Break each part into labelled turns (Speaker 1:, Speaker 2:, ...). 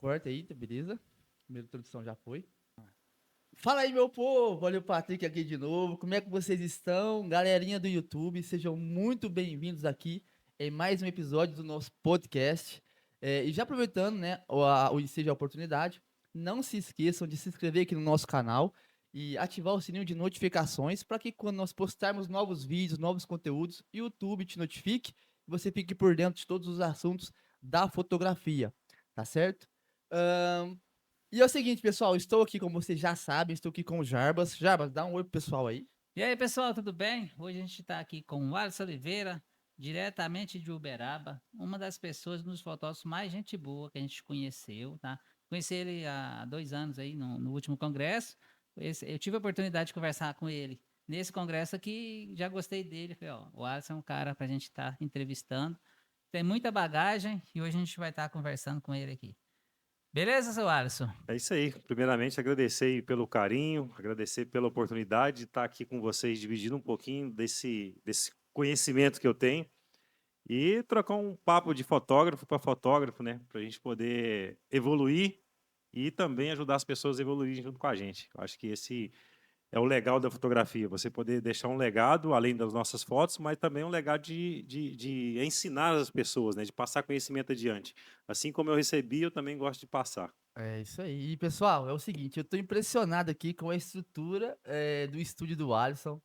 Speaker 1: corta aí, tá beleza? Primeira introdução já foi. Fala aí, meu povo! Olha o Patrick aqui de novo. Como é que vocês estão? Galerinha do YouTube, sejam muito bem-vindos aqui em mais um episódio do nosso podcast. E já aproveitando, né, o ensejo a oportunidade, não se esqueçam de se inscrever aqui no nosso canal e ativar o sininho de notificações para que quando nós postarmos novos vídeos, novos conteúdos, o YouTube te notifique e você fique por dentro de todos os assuntos da fotografia, tá certo? E é o seguinte, pessoal, estou aqui, como vocês já sabem, estou aqui com o Jarbas. Jarbas, dá um oi pro pessoal aí.
Speaker 2: E aí, pessoal, tudo bem? Hoje a gente está aqui com o Alisson Oliveira, diretamente de Uberaba, uma das pessoas nos fotógrafos mais gente boa que a gente conheceu, tá? Conheci ele há 2 anos aí, no último congresso. Eu tive a oportunidade de conversar com ele nesse congresso aqui, já gostei dele. Falei, ó, o Alisson é um cara para a gente estar entrevistando. Tem muita bagagem e hoje a gente vai estar conversando com ele aqui. Beleza, seu Alisson?
Speaker 3: É isso aí. Primeiramente, agradecer aí pelo carinho, agradecer pela oportunidade de estar aqui com vocês, dividindo um pouquinho desse conhecimento que eu tenho e trocar um papo de fotógrafo para fotógrafo, né? Para a gente poder evoluir e também ajudar as pessoas a evoluírem junto com a gente. Eu acho que esse é o legal da fotografia, você poder deixar um legado, além das nossas fotos, mas também um legado de ensinar as pessoas, né? De passar conhecimento adiante. Assim como eu recebi, eu também gosto de passar.
Speaker 1: É isso aí. E, pessoal, é o seguinte, eu estou impressionado aqui com a estrutura do estúdio do Alisson.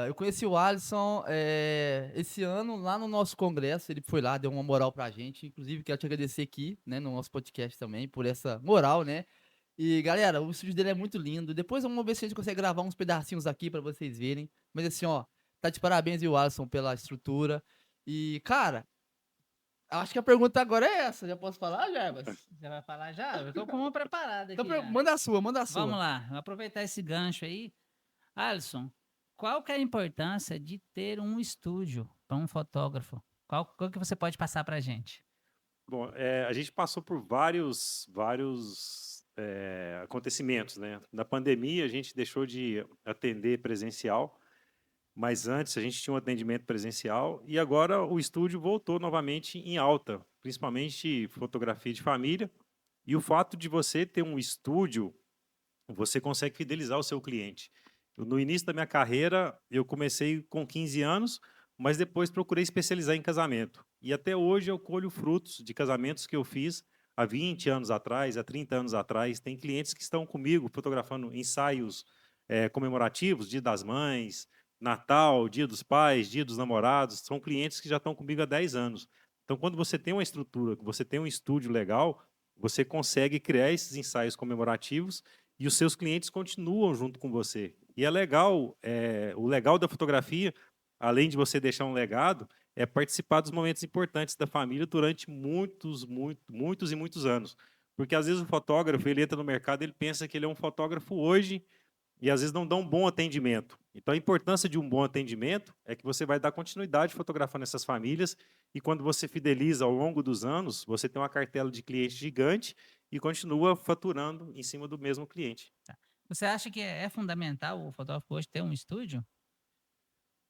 Speaker 1: Eu conheci o Alisson esse ano lá no nosso congresso, ele foi lá, deu uma moral pra gente. Inclusive, quero te agradecer aqui, né, no nosso podcast também, por essa moral, né? E, galera, o estúdio dele é muito lindo. Depois vamos ver se a gente consegue gravar uns pedacinhos aqui pra vocês verem. Mas assim, ó, tá de parabéns, viu, Alisson, pela estrutura. E, cara, acho que a pergunta agora é essa. Já posso falar, Jarbas?
Speaker 2: Já vai falar já? Eu estou com uma preparada
Speaker 1: Então,
Speaker 2: aqui já.
Speaker 1: manda a sua, manda a
Speaker 2: Vamos
Speaker 1: sua.
Speaker 2: lá, vou aproveitar esse gancho aí. Alisson, qual que é a importância de ter um estúdio para um fotógrafo? Qual que você pode passar para a gente?
Speaker 3: Bom, a gente passou por vários acontecimentos, né? Na pandemia, a gente deixou de atender presencial, mas antes a gente tinha um atendimento presencial e agora o estúdio voltou novamente em alta, principalmente fotografia de família. E o fato de você ter um estúdio, você consegue fidelizar o seu cliente. No início da minha carreira, eu comecei com 15 anos, mas depois procurei especializar em casamento. E até hoje eu colho frutos de casamentos que eu fiz há 20 anos atrás, há 30 anos atrás. Tem clientes que estão comigo fotografando ensaios comemorativos, Dia das Mães, Natal, Dia dos Pais, Dia dos Namorados. São clientes que já estão comigo há 10 anos. Então, quando você tem uma estrutura, você tem um estúdio legal, você consegue criar esses ensaios comemorativos e os seus clientes continuam junto com você. E é legal, o legal da fotografia, além de você deixar um legado, é participar dos momentos importantes da família durante muitos e muitos anos. Porque às vezes o fotógrafo, ele entra no mercado, ele pensa que ele é um fotógrafo hoje e às vezes não dá um bom atendimento. Então a importância de um bom atendimento é que você vai dar continuidade fotografando essas famílias e quando você fideliza ao longo dos anos, você tem uma cartela de clientes gigante e continua faturando em cima do mesmo cliente.
Speaker 2: Você acha que é fundamental o fotógrafo hoje ter um estúdio?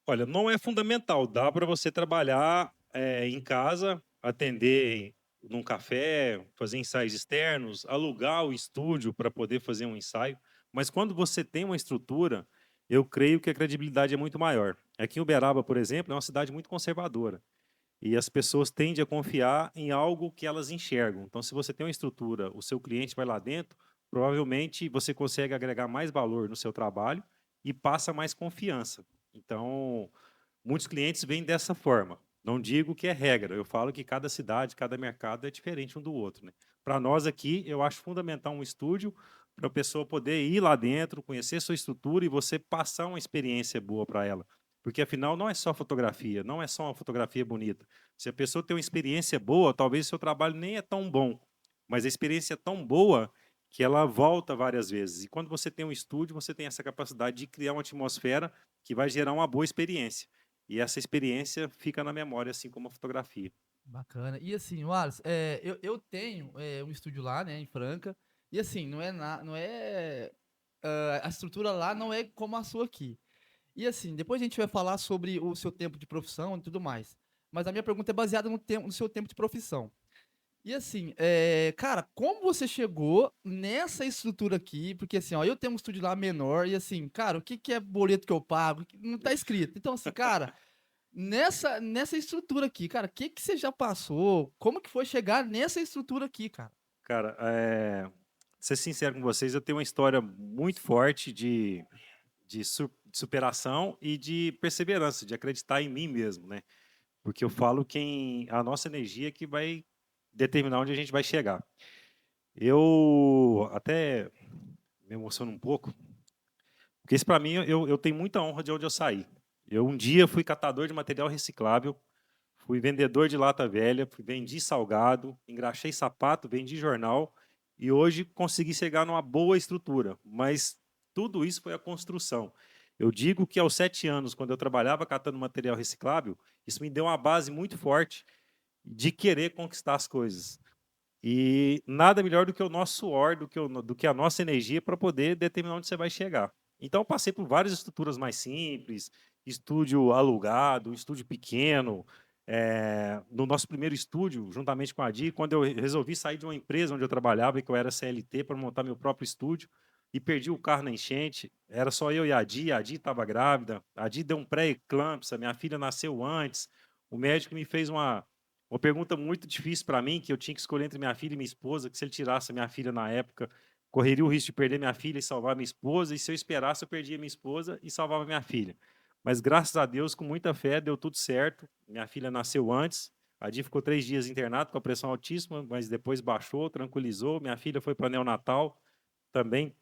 Speaker 3: Olha, não é fundamental, dá para você trabalhar em casa, atender num café, fazer ensaios externos, alugar o estúdio para poder fazer um ensaio, mas quando você tem uma estrutura, eu creio que a credibilidade é muito maior. Aqui em Uberaba, por exemplo, é uma cidade muito conservadora e as pessoas tendem a confiar em algo que elas enxergam. Então, se você tem uma estrutura, o seu cliente vai lá dentro, provavelmente você consegue agregar mais valor no seu trabalho e passa mais confiança. Então, muitos clientes vêm dessa forma. Não digo que é regra, eu falo que cada cidade, cada mercado é diferente um do outro, né? Para nós aqui, eu acho fundamental um estúdio para a pessoa poder ir lá dentro, conhecer sua estrutura e você passar uma experiência boa para ela. Porque afinal não é só fotografia, não é só uma fotografia bonita. Se a pessoa tem uma experiência boa, talvez o seu trabalho nem é tão bom, mas a experiência é tão boa que ela volta várias vezes. E quando você tem um estúdio, você tem essa capacidade de criar uma atmosfera que vai gerar uma boa experiência. E essa experiência fica na memória, assim como a fotografia.
Speaker 1: Bacana. E assim, Wallace, eu tenho um estúdio lá, né, em Franca. E assim, a estrutura lá não é como a sua aqui. E assim, depois a gente vai falar sobre o seu tempo de profissão e tudo mais. Mas a minha pergunta é baseada no seu tempo de profissão. E assim, cara, como você chegou nessa estrutura aqui? Porque assim, ó, eu tenho um estúdio lá menor e assim, cara, o que que é boleto que eu pago? Não tá escrito. Então assim, cara, nessa estrutura aqui, cara, o que que você já passou? Como que foi chegar nessa estrutura aqui, cara?
Speaker 3: Cara, ser sincero com vocês, eu tenho uma história muito forte de superação e de perseverança, de acreditar em mim mesmo, né? Porque eu falo que a nossa energia é que vai determinar onde a gente vai chegar. Eu até me emociono um pouco, porque isso para mim, eu tenho muita honra de onde eu saí. Eu um dia fui catador de material reciclável, fui vendedor de lata velha, vendi salgado, engraxei sapato, vendi jornal e hoje consegui chegar numa boa estrutura. Mas tudo isso foi a construção. Eu digo que aos 7 anos, quando eu trabalhava catando material reciclável, isso me deu uma base muito forte de querer conquistar as coisas. E nada melhor do que o nosso suor, do que a nossa energia para poder determinar onde você vai chegar. Então, eu passei por várias estruturas mais simples, estúdio alugado, estúdio pequeno. No nosso primeiro estúdio, juntamente com a Adi, quando eu resolvi sair de uma empresa onde eu trabalhava e que eu era CLT para montar meu próprio estúdio, e perdi o carro na enchente, era só eu e a Adi estava grávida, a Adi deu um pré-eclâmpsia, minha filha nasceu antes, o médico me fez uma pergunta muito difícil para mim, que eu tinha que escolher entre minha filha e minha esposa, que se ele tirasse a minha filha na época, correria o risco de perder minha filha e salvar minha esposa, e se eu esperasse, eu perdia minha esposa e salvava minha filha. Mas graças a Deus, com muita fé, deu tudo certo. Minha filha nasceu antes, a Di ficou 3 dias internado com a pressão altíssima, mas depois baixou, tranquilizou. Minha filha foi para neonatal, também,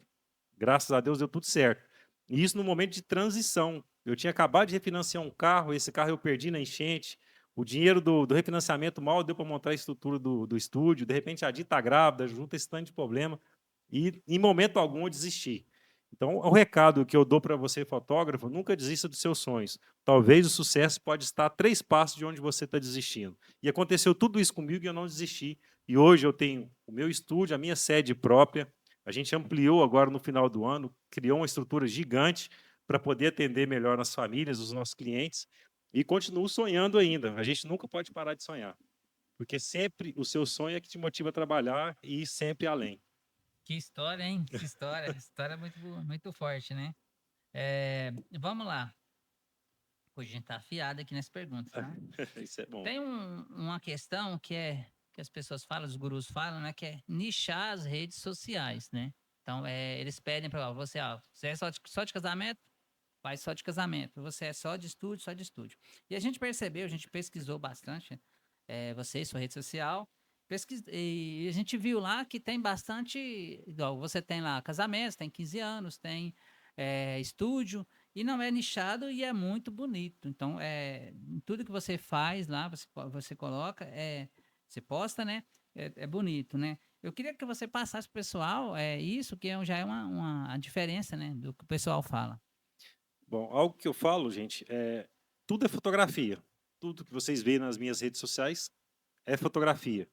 Speaker 3: graças a Deus, deu tudo certo. E isso no momento de transição. Eu tinha acabado de refinanciar um carro, esse carro eu perdi na enchente, o dinheiro do refinanciamento mal deu para montar a estrutura do estúdio. De repente, a Di está grávida, junta esse tanto de problema. E, em momento algum, eu desisti. Então, o recado que eu dou para você, fotógrafo, nunca desista dos seus sonhos. Talvez o sucesso pode estar a 3 passos de onde você está desistindo. E aconteceu tudo isso comigo e eu não desisti. E hoje eu tenho o meu estúdio, a minha sede própria. A gente ampliou agora no final do ano, criou uma estrutura gigante para poder atender melhor as famílias, os nossos clientes. E continuo sonhando ainda. A gente nunca pode parar de sonhar, porque sempre o seu sonho é que te motiva a trabalhar e ir sempre além.
Speaker 2: Que história, hein? Que história. História muito forte, né? Vamos lá. Hoje a gente tá afiado aqui nessa pergunta, tá?
Speaker 3: Isso é bom.
Speaker 2: Tem uma questão que as pessoas falam, os gurus falam, né? Que é nichar as redes sociais, né? Então, eles pedem para você é só de casamento? Faz só de casamento. Você é só de estúdio, só de estúdio. E a gente percebeu, a gente pesquisou bastante, você e sua rede social, e a gente viu lá que tem bastante, igual você tem lá casamentos, tem 15 anos, tem estúdio, e não é nichado e é muito bonito. Então, em tudo que você faz lá, você coloca, você posta, né? É bonito, né? Eu queria que você passasse para o pessoal isso, que já é a diferença, né? Do que o pessoal fala.
Speaker 3: Bom, algo que eu falo, gente, tudo é fotografia. Tudo que vocês veem nas minhas redes sociais é fotografia.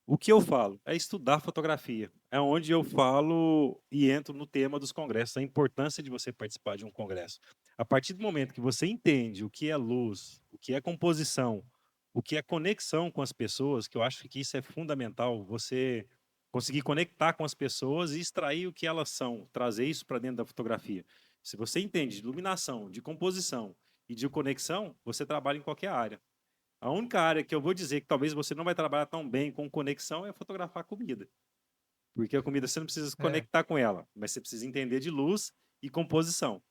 Speaker 3: O que eu falo é estudar fotografia. É onde eu falo e entro no tema dos congressos, a importância de você participar de um congresso. A partir do momento que você entende o que é luz, o que é composição, o que é conexão com as pessoas, que eu acho que isso é fundamental, você conseguir conectar com as pessoas e extrair o que elas são, trazer isso para dentro da fotografia. Se você entende de iluminação, de composição e de conexão, você trabalha em qualquer área. A única área que eu vou dizer que talvez você não vai trabalhar tão bem com conexão é fotografar a comida. Porque a comida você não precisa se
Speaker 2: É.
Speaker 3: conectar com ela, mas você precisa entender de luz e composição.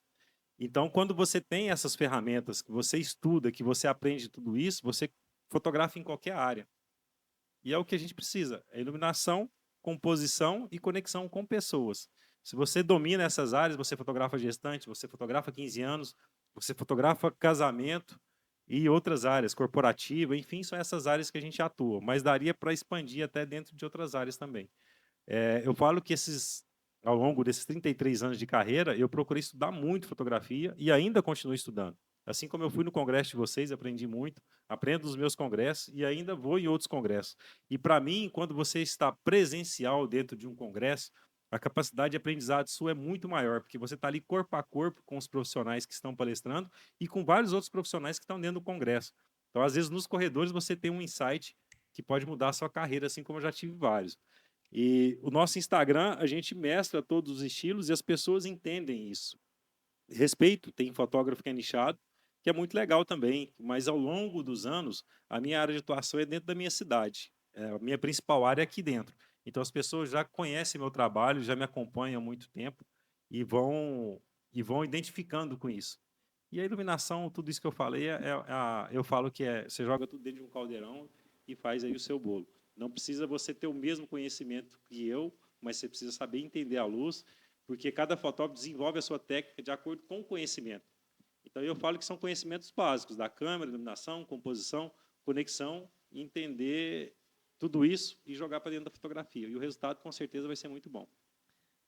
Speaker 3: Então, quando você tem essas ferramentas, que você estuda, que você aprende tudo isso, você fotografa em qualquer área. E é o que a gente precisa: é iluminação, composição e conexão com pessoas. Se você domina essas áreas, você fotografa gestante, você fotografa 15 anos, você fotografa casamento e outras áreas, corporativa, enfim, são essas áreas que a gente atua. Mas daria para expandir até dentro de outras áreas também. Eu falo que ao longo desses 33 anos de carreira, eu procurei estudar muito fotografia e ainda continuo estudando. Assim como eu fui no congresso de vocês, aprendi muito, aprendo nos meus congressos e ainda vou em outros congressos. E para mim, quando você está presencial dentro de um congresso, a capacidade de aprendizado sua é muito maior, porque você está ali corpo a corpo com os profissionais que estão palestrando e com vários outros profissionais que estão dentro do congresso. Então, às vezes, nos corredores, você tem um insight que pode mudar a sua carreira, assim como eu já tive vários. E o nosso Instagram, a gente mescla todos os estilos e as pessoas entendem isso. Respeito, tem fotógrafo que é nichado, que é muito legal também, mas ao longo dos anos, a minha área de atuação é dentro da minha cidade. A minha principal área é aqui dentro. Então as pessoas já conhecem meu trabalho, já me acompanham há muito tempo e vão identificando com isso. E a iluminação, tudo isso que eu falei, eu falo que você joga tudo dentro de um caldeirão e faz aí o seu bolo. Não precisa você ter o mesmo conhecimento que eu, mas você precisa saber entender a luz, porque cada fotógrafo desenvolve a sua técnica de acordo com o conhecimento. Então, eu falo que são conhecimentos básicos da câmera, iluminação, composição, conexão, entender tudo isso e jogar para dentro da fotografia. E o resultado, com certeza, vai ser muito bom.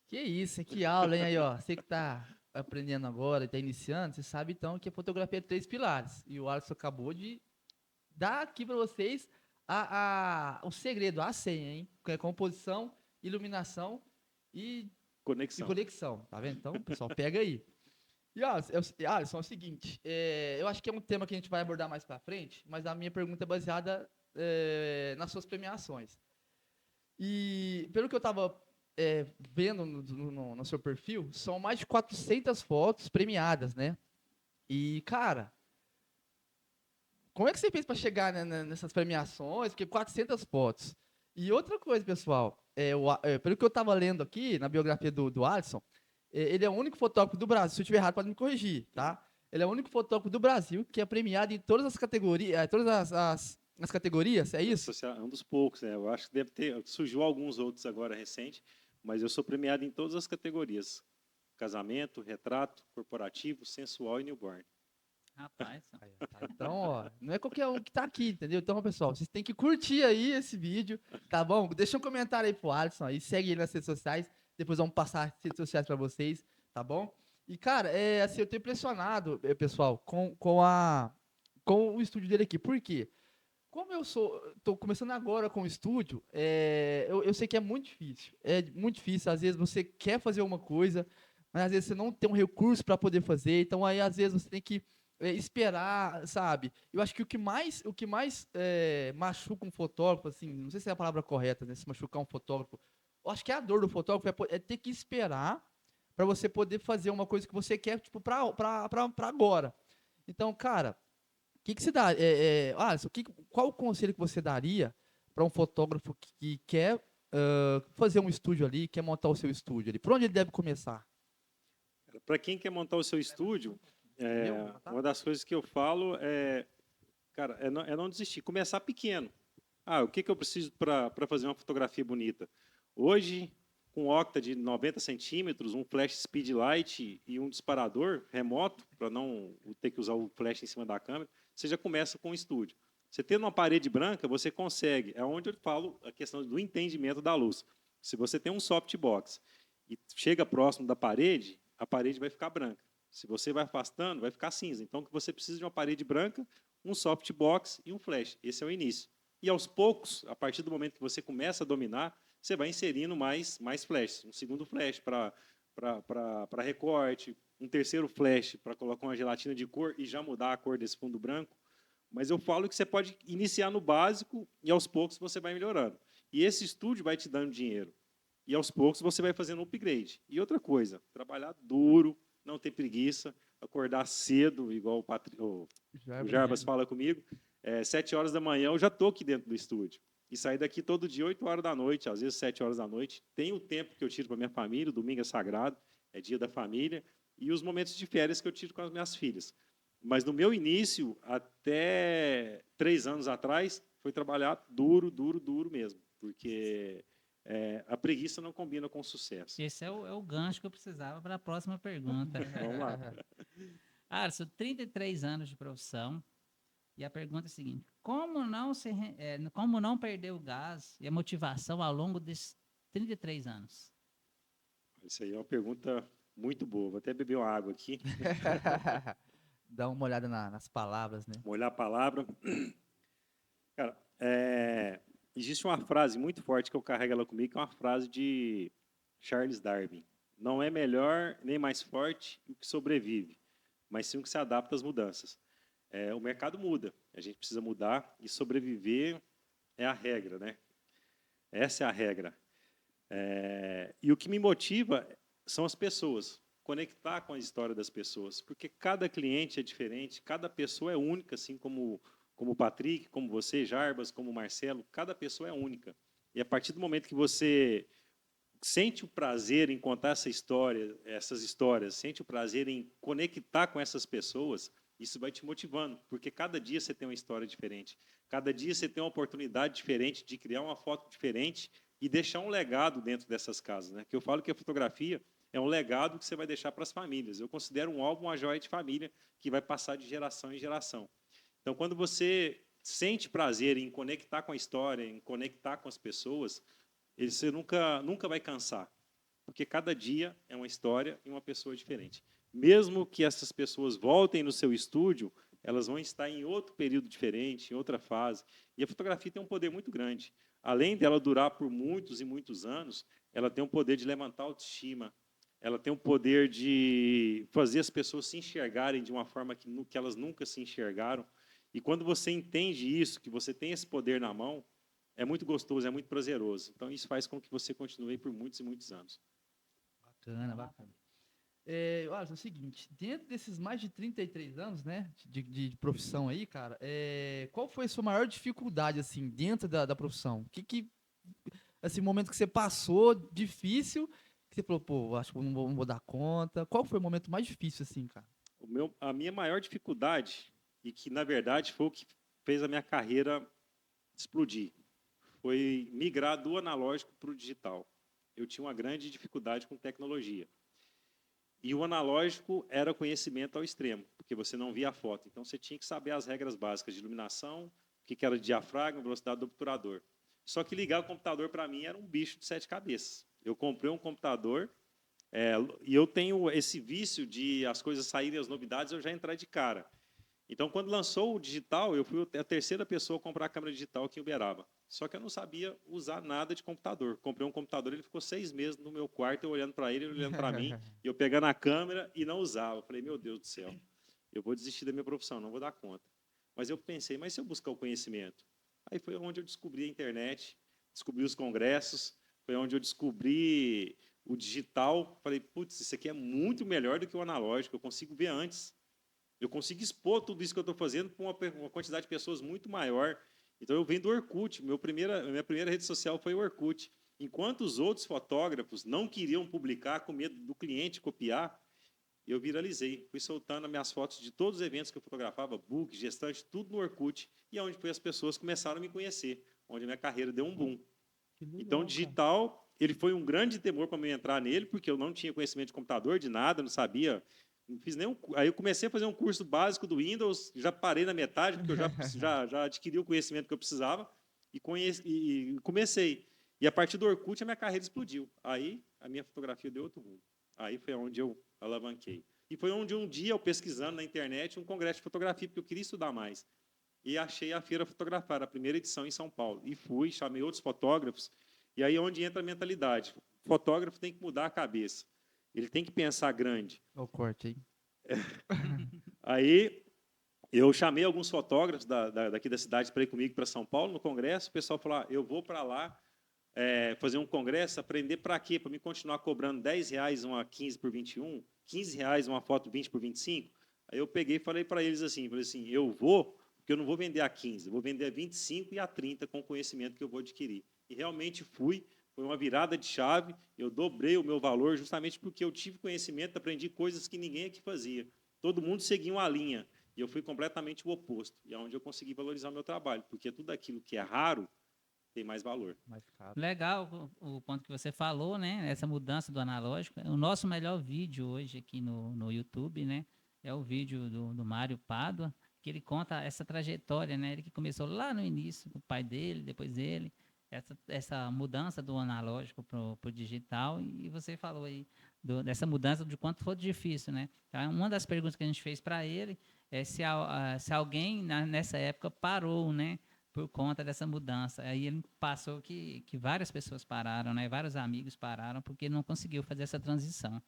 Speaker 1: Que isso, hein? Que aula, hein? Aí, ó. Você que tá aprendendo agora, tá iniciando, você sabe então que a fotografia é 3 pilares. E o Alisson acabou de dar aqui para vocês o segredo, a senha, hein? Que é composição, iluminação e
Speaker 3: Conexão.
Speaker 1: conexão. Tá vendo? Então, pessoal, pega aí. E, Alisson, é o seguinte, eu acho que é um tema que a gente vai abordar mais pra frente, mas a minha pergunta é baseada nas suas premiações. E pelo que eu tava vendo no seu perfil, são mais de 400 fotos premiadas, né? E, cara, como é que você fez para chegar nessas premiações? Porque 400 fotos. E outra coisa, pessoal, pelo que eu tava lendo aqui na biografia do Alisson, ele é o único fotógrafo do Brasil, se eu estiver errado, pode me corrigir, tá? Ele é o único fotógrafo do Brasil que é premiado em todas as categorias, as categorias, é isso?
Speaker 3: É um dos poucos, né? Eu acho que surgiu alguns outros agora recente, mas eu sou premiado em todas as categorias: casamento, retrato, corporativo, sensual e newborn.
Speaker 2: Rapaz,
Speaker 1: Aí, ó, tá? Então, ó, não é qualquer um que tá aqui, entendeu? Então, pessoal, vocês têm que curtir aí esse vídeo, tá bom? Deixa um comentário aí pro Alisson aí, segue ele nas redes sociais, depois vamos passar as redes sociais pra vocês, tá bom? E, cara, assim, eu tô impressionado, pessoal, com o estúdio dele aqui. Por quê? Como tô começando agora com o estúdio, eu sei que é muito difícil. É muito difícil. Às vezes você quer fazer uma coisa, mas às vezes você não tem um recurso para poder fazer. Então aí às vezes você tem que esperar, sabe? Eu acho que o que mais machuca um fotógrafo, assim, não sei se é a palavra correta, né? Se machucar um fotógrafo, eu acho que a dor do fotógrafo é ter que esperar para você poder fazer uma coisa que você quer, tipo, para agora. Então, cara, que você dá? Alisson, qual o conselho que você daria para um fotógrafo que quer fazer um estúdio ali, quer montar o seu estúdio ali? Por onde ele deve começar?
Speaker 3: Para quem quer montar o seu estúdio, uma das coisas que eu falo cara, é não desistir, começar pequeno. O que eu preciso para fazer uma fotografia bonita? Hoje, com octa de 90 centímetros, um flash speed light e um disparador remoto, para não ter que usar o flash em cima da câmera, você já começa com o estúdio. Você tendo uma parede branca, você consegue, é onde eu falo a questão do entendimento da luz. Se você tem um softbox e chega próximo da parede, a parede vai ficar branca. Se você vai afastando, vai ficar cinza. Então, você precisa de uma parede branca, um softbox e um flash. Esse é o início. E aos poucos, a partir do momento que você começa a dominar, você vai inserindo mais flashes. Um segundo flash para recorte, um terceiro flash para colocar uma gelatina de cor e já mudar a cor desse fundo branco. Mas eu falo que você pode iniciar no básico e aos poucos você vai melhorando. E esse estúdio vai te dando dinheiro. E aos poucos você vai fazendo um upgrade. E outra coisa, trabalhar duro, não ter preguiça, acordar cedo, igual o Jarbas fala comigo. 7 horas da manhã eu já estou aqui dentro do estúdio. E sair daqui todo dia 8 horas da noite, às vezes 7 horas da noite. Tem o tempo que eu tiro para minha família, o domingo é sagrado, é dia da família, e os momentos de férias que eu tiro com as minhas filhas. Mas no meu início, até 3 anos atrás, foi trabalhar duro, duro, duro mesmo. Porque a preguiça não combina com sucesso.
Speaker 2: esse é o gancho que eu precisava para a próxima pergunta.
Speaker 3: Vamos lá.
Speaker 2: Alisson, 33 anos de profissão. E a pergunta é a seguinte: como não perder o gás e a motivação ao longo desses 33 anos?
Speaker 3: Isso aí é uma pergunta muito boa. Vou até beber uma água aqui.
Speaker 1: Dá uma olhada nas palavras, né?
Speaker 3: Molhar a palavra. Cara, existe uma frase muito forte que eu carrego ela comigo, que é uma frase de Charles Darwin. Não é melhor nem mais forte o que sobrevive, mas sim o que se adapta às mudanças. O mercado muda, a gente precisa mudar e sobreviver é a regra, né? Essa é a regra. E o que me motiva são as pessoas, conectar com a história das pessoas, porque cada cliente é diferente, cada pessoa é única, assim como o Patrick, como você, Jarbas, como o Marcelo, cada pessoa é única. E a partir do momento que você sente o prazer em contar essas histórias, sente o prazer em conectar com essas pessoas, isso vai te motivando, porque cada dia você tem uma história diferente, cada dia você tem uma oportunidade diferente de criar uma foto diferente e deixar um legado dentro dessas casas, né? Que eu falo que a fotografia é um legado que você vai deixar para as famílias. Eu considero um álbum uma joia de família que vai passar de geração em geração. Então, quando você sente prazer em conectar com a história, em conectar com as pessoas, você nunca vai cansar, porque cada dia é uma história e uma pessoa diferente. Mesmo que essas pessoas voltem no seu estúdio, elas vão estar em outro período diferente, em outra fase. E a fotografia tem um poder muito grande. Além dela durar por muitos e muitos anos, ela tem o poder de levantar a autoestima, ela tem o poder de fazer as pessoas se enxergarem de uma forma que elas nunca se enxergaram. E quando você entende isso, que você tem esse poder na mão, é muito gostoso, é muito prazeroso. Então, isso faz com que você continue por muitos e muitos anos.
Speaker 1: Bacana, bacana. Olha, é o seguinte, dentro desses mais de 33 anos, né, de profissão aí, cara, qual foi a sua maior dificuldade, assim, dentro da profissão? Esse momento que você passou, difícil, que você falou, pô, acho que eu não vou dar conta. Qual foi o momento mais difícil, assim, cara?
Speaker 3: A minha maior dificuldade, e que, na verdade, foi o que fez a minha carreira explodir, foi migrar do analógico para o digital. Eu tinha uma grande dificuldade com tecnologia. E o analógico era conhecimento ao extremo, porque você não via a foto. Então, você tinha que saber as regras básicas de iluminação, o que era diafragma, velocidade do obturador. Só que ligar o computador, para mim, era um bicho de 7 cabeças. Eu comprei um computador e eu tenho esse vício de as coisas saírem, as novidades, eu já entrar de cara. Então, quando lançou o digital, eu fui a terceira pessoa a comprar a câmera digital aqui em Uberaba. Só que eu não sabia usar nada de computador. Comprei um computador, ele ficou 6 meses no meu quarto, eu olhando para ele olhando para mim, e eu pegando a câmera e não usava. Eu falei, meu Deus do céu, eu vou desistir da minha profissão, não vou dar conta. Mas eu pensei, mas se eu buscar o conhecimento? Aí foi onde eu descobri a internet, descobri os congressos, foi onde eu descobri o digital. Falei, putz, isso aqui é muito melhor do que o analógico, eu consigo ver antes. Eu consigo expor tudo isso que eu estou fazendo para uma quantidade de pessoas muito maior. Então, eu venho do Orkut. Minha primeira rede social foi o Orkut. Enquanto os outros fotógrafos não queriam publicar com medo do cliente copiar, eu viralizei. Fui soltando as minhas fotos de todos os eventos que eu fotografava, book, gestante, tudo no Orkut. E é onde as pessoas começaram a me conhecer, onde a minha carreira deu um boom.
Speaker 1: Que
Speaker 3: Então, o
Speaker 1: legal, cara.
Speaker 3: digital, ele foi um grande temor para mim entrar nele, porque eu não tinha conhecimento de computador, de nada, não sabia. Não fiz nenhum. Aí eu comecei a fazer um curso básico do Windows, já parei na metade, porque eu já adquiri o conhecimento que eu precisava e comecei. E a partir do Orkut, a minha carreira explodiu. Aí a minha fotografia deu outro rumo. Aí foi onde eu alavanquei. E foi onde um dia, eu pesquisando na internet, um congresso de fotografia, porque eu queria estudar mais. E achei a Feira Fotografar, a primeira edição em São Paulo. E fui, chamei outros fotógrafos. E aí é onde entra a mentalidade. O fotógrafo tem que mudar a cabeça. Ele tem que pensar grande.
Speaker 1: Olha o corte aí.
Speaker 3: Aí eu chamei alguns fotógrafos daqui da cidade para ir comigo para São Paulo no congresso. O pessoal falou: eu vou para lá fazer um congresso, aprender para quê? Para me continuar cobrando R$10 uma 15 por 21, R$15 uma foto 20 por 25. Aí eu peguei e falei para eles assim, eu vou, porque eu não vou vender a 15, eu vou vender a 25 e a 30 com o conhecimento que eu vou adquirir. E realmente fui, foi uma virada de chave, eu dobrei o meu valor justamente porque eu tive conhecimento, aprendi coisas que ninguém aqui fazia. Todo mundo seguia uma linha, e eu fui completamente o oposto. E é onde eu consegui valorizar o meu trabalho, porque tudo aquilo que é raro tem mais valor.
Speaker 1: Mais caro.
Speaker 2: Legal o ponto que você falou, né? Essa mudança do analógico. O nosso melhor vídeo hoje aqui no YouTube, né? É o vídeo do Mário Pádua, que ele conta essa trajetória, né? Ele que começou lá no início, com o pai dele, depois ele, essa mudança do analógico pro digital. E você falou aí dessa mudança, de quanto foi difícil, né? Então, uma das perguntas que a gente fez para ele é se alguém nessa época parou, né? Por conta dessa mudança. Aí ele passou que várias pessoas pararam, né? Vários amigos pararam porque não conseguiu fazer essa transição.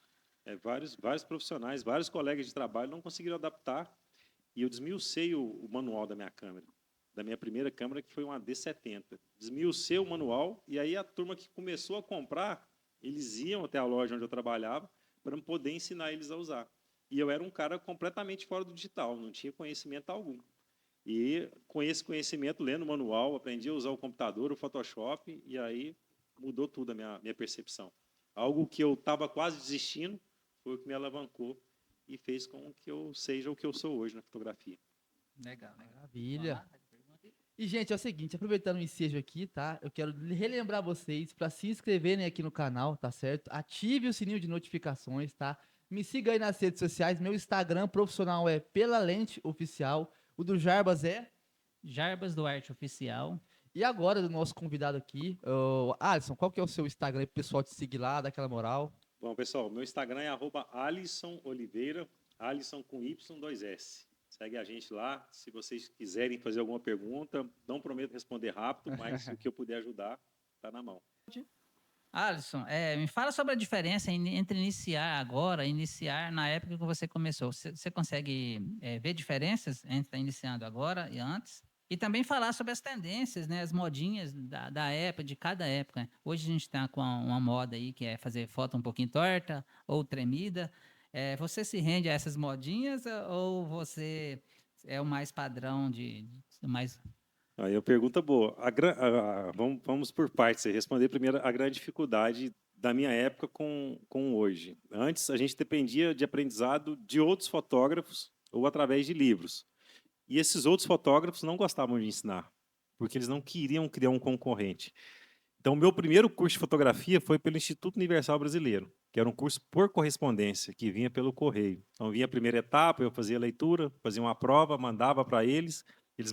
Speaker 3: Vários profissionais, vários colegas de trabalho não conseguiram adaptar e eu desmiucei o manual da minha câmera. da minha primeira câmera, que foi uma D70. Desmiucei o manual, e aí a turma que começou a comprar, eles iam até a loja onde eu trabalhava para poder ensinar eles a usar. E eu era um cara completamente fora do digital, não tinha conhecimento algum. E com esse conhecimento, lendo o manual, aprendi a usar o computador, o Photoshop, e aí mudou tudo a minha percepção. Algo que eu estava quase desistindo foi o que me alavancou e fez com que eu seja o que eu sou hoje na fotografia.
Speaker 2: Legal, legal.
Speaker 1: Maravilha. E, gente, é o seguinte, aproveitando o ensejo aqui, tá? Eu quero relembrar vocês para se inscreverem aqui no canal, tá certo? Ative o sininho de notificações, tá? Me siga aí nas redes sociais. Meu Instagram profissional é Pela Lente Oficial. O do Jarbas é.
Speaker 2: Jarbas Duarte Oficial.
Speaker 1: E agora, do nosso convidado aqui, Alisson, qual que é o seu Instagram aí pro pessoal te seguir lá, dar aquela moral?
Speaker 3: Bom, pessoal, meu Instagram é @AlissonOliveira, Alisson com Y, 2S. Segue a gente lá. Se vocês quiserem fazer alguma pergunta, não prometo responder rápido, mas o que eu puder ajudar, está na mão.
Speaker 2: Alisson, me fala sobre a diferença entre iniciar agora e iniciar na época que você começou. Você consegue ver diferenças entre iniciando agora e antes? E também falar sobre as tendências, né, as modinhas da época, de cada época. Né? Hoje a gente está com uma moda aí que é fazer foto um pouquinho torta ou tremida. Você se rende a essas modinhas ou você é o mais padrão mais...
Speaker 3: Aí a pergunta boa. Vamos por partes. Responder primeiro a grande dificuldade da minha época com hoje. Antes, a gente dependia de aprendizado de outros fotógrafos ou através de livros. E esses outros fotógrafos não gostavam de ensinar, porque eles não queriam criar um concorrente. Então, o meu primeiro curso de fotografia foi pelo Instituto Universal Brasileiro, que era um curso por correspondência, que vinha pelo correio. Então, vinha a primeira etapa, eu fazia a leitura, fazia uma prova, mandava para eles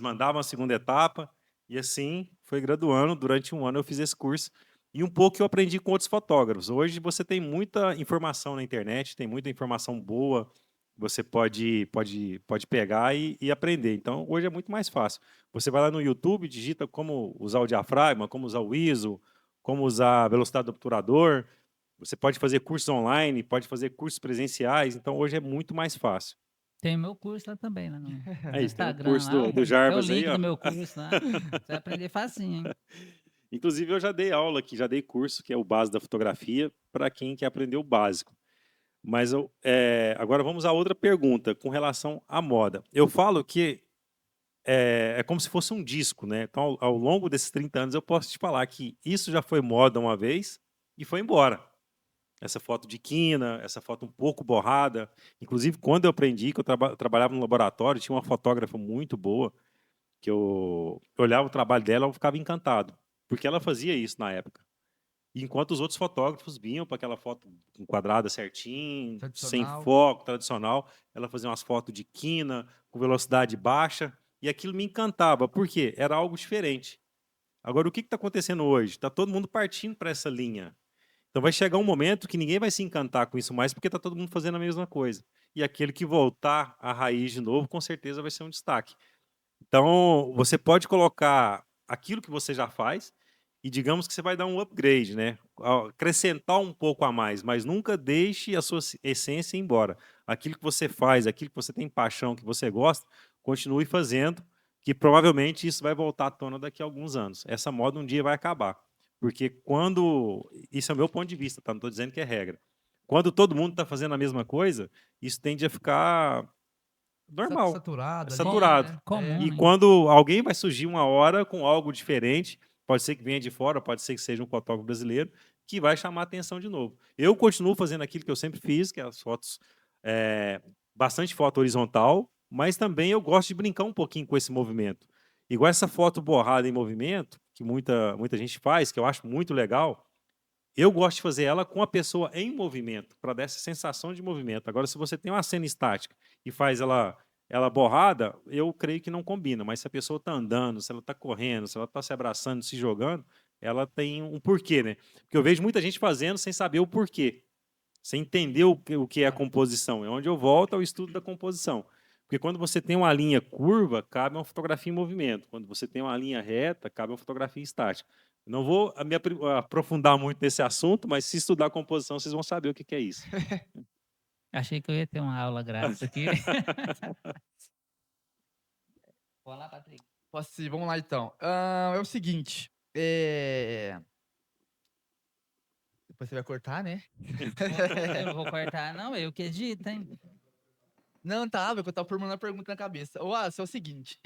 Speaker 3: mandavam a segunda etapa, e assim foi graduando. Durante um ano eu fiz esse curso, e um pouco eu aprendi com outros fotógrafos. Hoje você tem muita informação na internet, tem muita informação boa, você pode pegar e aprender. Então, hoje é muito mais fácil. Você vai lá no YouTube, digita como usar o diafragma, como usar o ISO, como usar a velocidade do obturador. Você pode fazer cursos online, pode fazer cursos presenciais. Então, hoje é muito mais fácil.
Speaker 2: Tem o meu curso lá também, lá no
Speaker 3: É isso, tem o
Speaker 2: Instagram
Speaker 3: curso
Speaker 2: lá.
Speaker 3: do
Speaker 2: É o
Speaker 3: Jarbas aí,
Speaker 2: link
Speaker 3: ó.
Speaker 2: do meu curso lá. Você vai aprender facinho, hein?
Speaker 3: Inclusive, eu já dei aula aqui, já dei curso, que é o base da fotografia, para quem quer aprender o básico. Mas agora vamos a outra pergunta, com relação à moda. Eu falo que é como se fosse um disco, né? Então, ao longo desses 30 anos, eu posso te falar que isso já foi moda uma vez e foi embora. Essa foto de quina, essa foto um pouco borrada. Inclusive, quando eu aprendi, que eu trabalhava no laboratório, tinha uma fotógrafa muito boa, que eu olhava o trabalho dela, eu ficava encantado, porque ela fazia isso na época. Enquanto os outros fotógrafos vinham para aquela foto enquadrada certinho, sem
Speaker 1: Tradicional.
Speaker 3: foco, tradicional, ela fazia umas fotos de quina, com velocidade baixa, e aquilo me encantava, porque era algo diferente. Agora, o que está acontecendo hoje? Está todo mundo partindo para essa linha. Então vai chegar um momento que ninguém vai se encantar com isso mais, porque está todo mundo fazendo a mesma coisa. E aquele que voltar à raiz de novo, com certeza vai ser um destaque. Então, você pode colocar aquilo que você já faz e digamos que você vai dar um upgrade, né? Acrescentar um pouco a mais, mas nunca deixe a sua essência ir embora. Aquilo que você faz, aquilo que você tem paixão, que você gosta, continue fazendo, que provavelmente isso vai voltar à tona daqui a alguns anos. Essa moda um dia vai acabar. Porque quando... Isso é o meu ponto de vista, tá? Não estou dizendo que é regra. Quando todo mundo está fazendo a mesma coisa, isso tende a ficar normal,
Speaker 1: Saturado ali.
Speaker 3: saturado.
Speaker 2: Comum,
Speaker 3: E
Speaker 2: né?
Speaker 3: quando alguém vai surgir uma hora com algo diferente, pode ser que venha de fora, pode ser que seja um fotógrafo brasileiro, que vai chamar a atenção de novo. Eu continuo fazendo aquilo que eu sempre fiz, que é as fotos, bastante foto horizontal, mas também eu gosto de brincar um pouquinho com esse movimento. Igual essa foto borrada em movimento, que muita gente faz, que eu acho muito legal, eu gosto de fazer ela com a pessoa em movimento, para dar essa sensação de movimento. Agora, se você tem uma cena estática e faz ela borrada, eu creio que não combina. Mas se a pessoa está andando, se ela está correndo, se ela está se abraçando, se jogando, ela tem um porquê, né? Porque eu vejo muita gente fazendo sem saber o porquê, sem entender o que é a composição. É onde eu volto ao estudo da composição. Porque quando você tem uma linha curva, cabe uma fotografia em movimento. Quando você tem uma linha reta, cabe uma fotografia estática. Não vou me aprofundar muito nesse assunto, mas se estudar composição, vocês vão saber o que é isso.
Speaker 2: Achei que eu ia ter uma aula grátis aqui. Vamos lá, Patrick.
Speaker 1: Posso ir? Vamos lá então. É o seguinte. Depois você vai cortar, né?
Speaker 2: Eu não vou cortar, não, eu que edito, hein?
Speaker 1: Não, tá, eu tava formulando a pergunta na cabeça. Ô, Alisson, é o seguinte,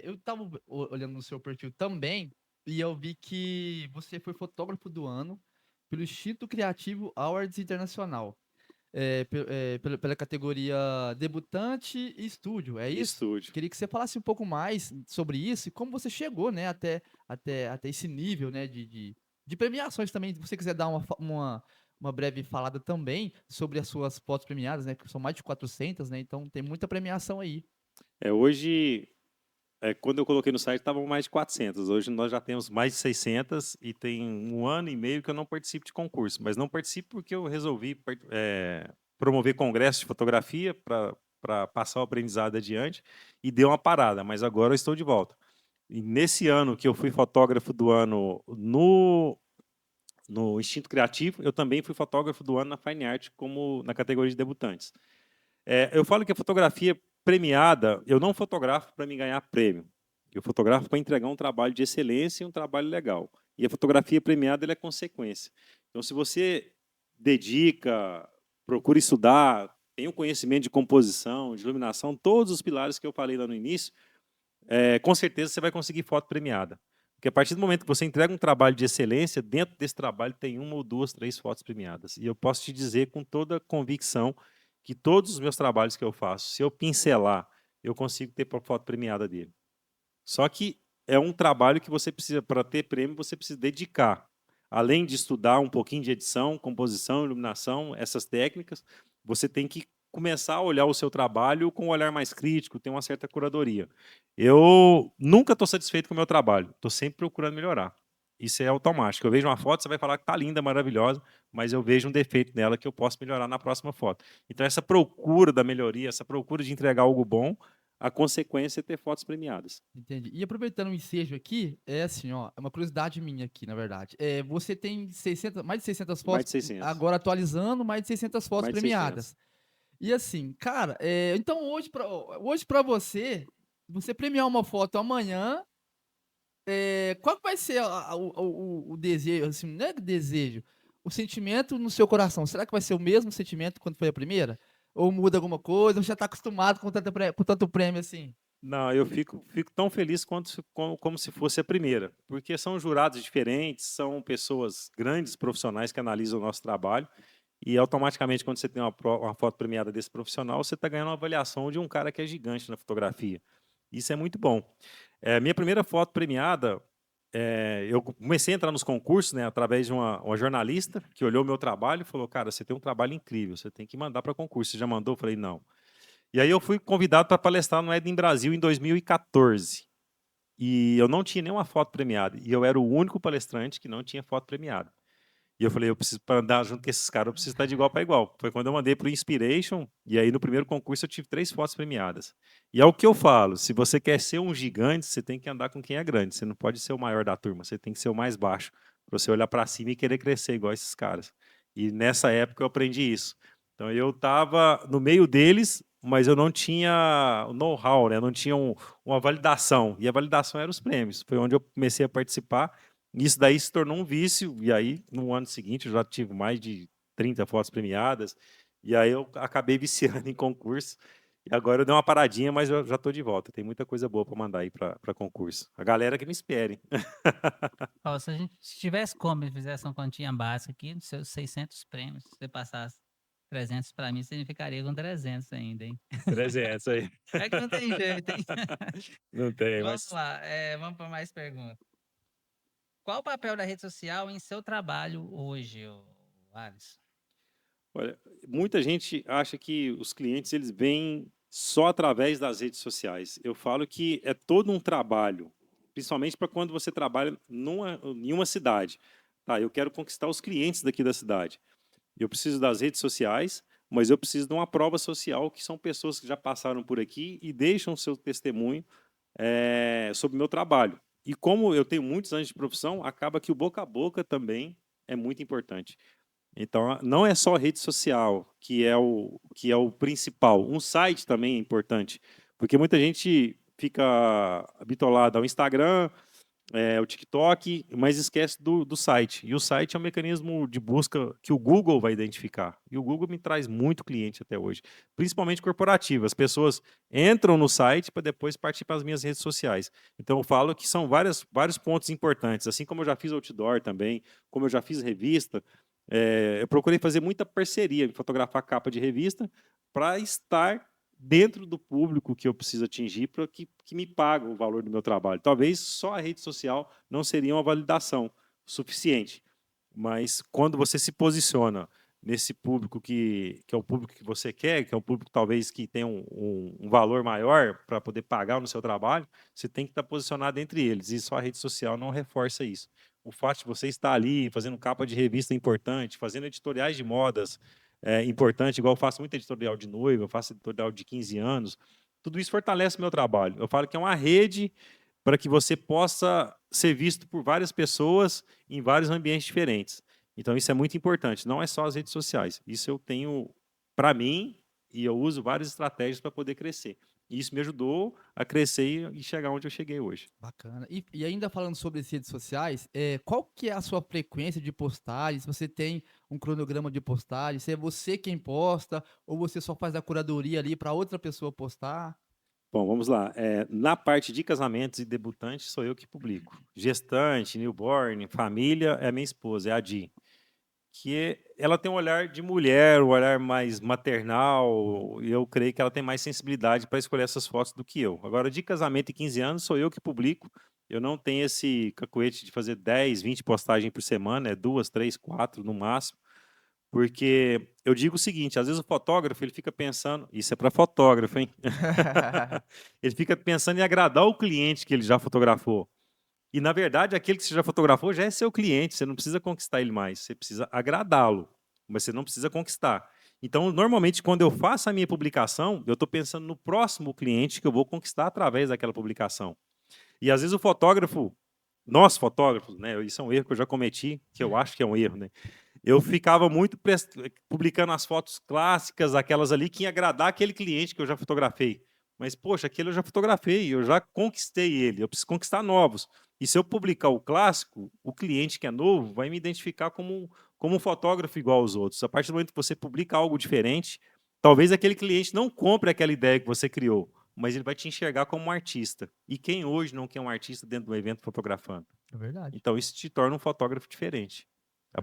Speaker 1: eu tava olhando no seu perfil também, e eu vi que você foi fotógrafo do ano pelo Instituto Criativo Awards Internacional, pela categoria debutante e estúdio, é isso?
Speaker 3: Estúdio.
Speaker 1: Queria que você falasse um pouco mais sobre isso e como você chegou, né, até esse nível, né, de premiações também. Se você quiser dar uma breve falada também sobre as suas fotos premiadas, né, que são mais de 400, né, então tem muita premiação aí.
Speaker 3: Hoje, quando eu coloquei no site, estavam mais de 400. Hoje nós já temos mais de 600 e tem um ano e meio que eu não participo de concurso. Mas não participo porque eu resolvi promover congresso de fotografia para passar o aprendizado adiante e deu uma parada. Mas agora eu estou de volta. E nesse ano que eu fui fotógrafo do ano no Instinto Criativo, eu também fui fotógrafo do ano na Fine Art, como na categoria de debutantes. Eu falo que a fotografia premiada, eu não fotografo para me ganhar prêmio. Eu fotografo para entregar um trabalho de excelência e um trabalho legal. E a fotografia premiada ela é consequência. Então, se você dedica, procura estudar, tem um conhecimento de composição, de iluminação, todos os pilares que eu falei lá no início, com certeza você vai conseguir foto premiada. Porque a partir do momento que você entrega um trabalho de excelência, dentro desse trabalho tem uma ou duas, três fotos premiadas. E eu posso te dizer com toda convicção que todos os meus trabalhos que eu faço, se eu pincelar, eu consigo ter foto premiada dele. Só que é um trabalho que você precisa, para ter prêmio, você precisa dedicar. Além de estudar um pouquinho de edição, composição, iluminação, essas técnicas, você tem que começar a olhar o seu trabalho com um olhar mais crítico, ter uma certa curadoria. Eu nunca estou satisfeito com o meu trabalho, estou sempre procurando melhorar. Isso é automático. Eu vejo uma foto, você vai falar que está linda, maravilhosa, mas eu vejo um defeito nela que eu posso melhorar na próxima foto. Então, essa procura da melhoria, essa procura de entregar algo bom, a consequência é ter fotos premiadas.
Speaker 1: Entendi. E aproveitando o ensejo aqui, é assim, ó, é uma curiosidade minha aqui, na verdade. Você tem 600, mais de 600
Speaker 3: Mais
Speaker 1: fotos,
Speaker 3: de 600.
Speaker 1: agora atualizando, mais de 600 fotos
Speaker 3: Mais de 600.
Speaker 1: premiadas. E assim, cara, então hoje para você, você premiar uma foto amanhã, qual que vai ser o desejo, assim, não é desejo, o sentimento no seu coração? Será que vai ser o mesmo sentimento quando foi a primeira? Ou muda alguma coisa? Ou já tá acostumado com tanto prêmio assim?
Speaker 3: Não, eu fico tão feliz como se fosse a primeira, porque são jurados diferentes, são pessoas grandes, profissionais que analisam o nosso trabalho, e automaticamente, quando você tem uma foto premiada desse profissional, você está ganhando uma avaliação de um cara que é gigante na fotografia. Isso é muito bom. Minha primeira foto premiada, eu comecei a entrar nos concursos, né, através de uma jornalista que olhou o meu trabalho e falou: cara, você tem um trabalho incrível, você tem que mandar para concurso. Você já mandou? Eu falei: não. E aí eu fui convidado para palestrar no Eden Brasil em 2014. E eu não tinha nenhuma foto premiada. E eu era o único palestrante que não tinha foto premiada. E eu falei, eu preciso, para andar junto com esses caras, eu preciso estar de igual para igual. Foi quando eu mandei para o Inspiration, e aí no primeiro concurso eu tive 3 fotos premiadas. E é o que eu falo, se você quer ser um gigante, você tem que andar com quem é grande. Você não pode ser o maior da turma, você tem que ser o mais baixo, para você olhar para cima e querer crescer igual esses caras. E nessa época eu aprendi isso. Então eu estava no meio deles, mas eu não tinha know-how, né? Eu não tinha uma validação. E a validação era os prêmios. Foi onde eu comecei a participar. Isso daí se tornou um vício, e aí, no ano seguinte, eu já tive mais de 30 fotos premiadas, e aí eu acabei viciando em concurso, e agora eu dei uma paradinha, mas eu já estou de volta. Tem muita coisa boa para mandar aí para concurso. A galera que me espere.
Speaker 2: Ó, se a gente tivesse como e fizesse uma continha básica aqui, dos seus 600 prêmios, se você passasse 300 para mim, você ficaria com 300 ainda, hein?
Speaker 3: 300 aí.
Speaker 2: É que não tem jeito, hein?
Speaker 3: Não tem,
Speaker 2: Vamos
Speaker 3: mas
Speaker 2: lá, vamos para mais perguntas. Qual o papel da rede social em seu trabalho hoje, Alisson?
Speaker 3: olha, muita gente acha que os clientes eles vêm só através das redes sociais. Eu falo que é todo um trabalho, principalmente para quando você trabalha em uma cidade. Tá, eu quero conquistar os clientes daqui da cidade. Eu preciso das redes sociais, mas eu preciso de uma prova social, que são pessoas que já passaram por aqui e deixam seu testemunho sobre o meu trabalho. E como eu tenho muitos anos de profissão, acaba que o boca a boca também é muito importante. Então, não é só rede social que é o principal. Um site também é importante, porque muita gente fica bitolado ao Instagram, o TikTok, mas esquece do site. E o site é um mecanismo de busca que o Google vai identificar. E o Google me traz muito cliente até hoje, principalmente corporativo. As pessoas entram no site para depois partir para as minhas redes sociais. Então eu falo que são vários pontos importantes. Assim como eu já fiz outdoor também, como eu já fiz revista, eu procurei fazer muita parceria, fotografar capa de revista, para estar dentro do público que eu preciso atingir para que me paga o valor do meu trabalho. Talvez só a rede social não seria uma validação suficiente, mas quando você se posiciona nesse público que é o público que você quer, que é um público talvez que tem um valor maior para poder pagar no seu trabalho, você tem que estar posicionado entre eles, e só a rede social não reforça isso. O fato de você estar ali fazendo capa de revista importante, fazendo editoriais de modas, importante, igual eu faço muito editorial de noiva, eu faço editorial de 15 anos, tudo isso fortalece o meu trabalho. Eu falo que é uma rede para que você possa ser visto por várias pessoas em vários ambientes diferentes. Então, isso é muito importante, não é só as redes sociais. Isso eu tenho para mim e eu uso várias estratégias para poder crescer. E isso me ajudou a crescer e chegar onde eu cheguei hoje.
Speaker 1: Bacana. E ainda falando sobre as redes sociais, qual que é a sua frequência de postagens? Você tem um cronograma de postagens? Se é você quem posta ou você só faz a curadoria ali para outra pessoa postar?
Speaker 3: Bom, vamos lá. Na parte de casamentos e debutantes, sou eu que publico. Gestante, newborn, família, é a minha esposa, é a Di. Ela tem um olhar de mulher, um olhar mais maternal, e eu creio que ela tem mais sensibilidade para escolher essas fotos do que eu. Agora, de casamento e 15 anos, sou eu que publico. Eu não tenho esse cacuete de fazer 10, 20 postagens por semana, é 2, 3, 4 no máximo. Porque eu digo o seguinte, às vezes o fotógrafo ele fica pensando, isso é para fotógrafo, hein? Ele fica pensando em agradar o cliente que ele já fotografou. E, na verdade, aquele que você já fotografou já é seu cliente, você não precisa conquistar ele mais, você precisa agradá-lo, mas você não precisa conquistar. Então, normalmente, quando eu faço a minha publicação, eu estou pensando no próximo cliente que eu vou conquistar através daquela publicação. E, às vezes, o fotógrafo, nós fotógrafos, né, isso é um erro que eu já cometi, que eu acho que é um erro, né? Eu ficava muito publicando as fotos clássicas, aquelas ali que ia agradar aquele cliente que eu já fotografei. Mas, poxa, aquele eu já fotografei, eu já conquistei ele, eu preciso conquistar novos. E se eu publicar o clássico, o cliente que é novo vai me identificar como um fotógrafo igual aos outros. A partir do momento que você publica algo diferente, talvez aquele cliente não compre aquela ideia que você criou, mas ele vai te enxergar como um artista. E quem hoje não quer um artista dentro do evento fotografando?
Speaker 1: É verdade.
Speaker 3: Então, isso te torna um fotógrafo diferente.
Speaker 1: É.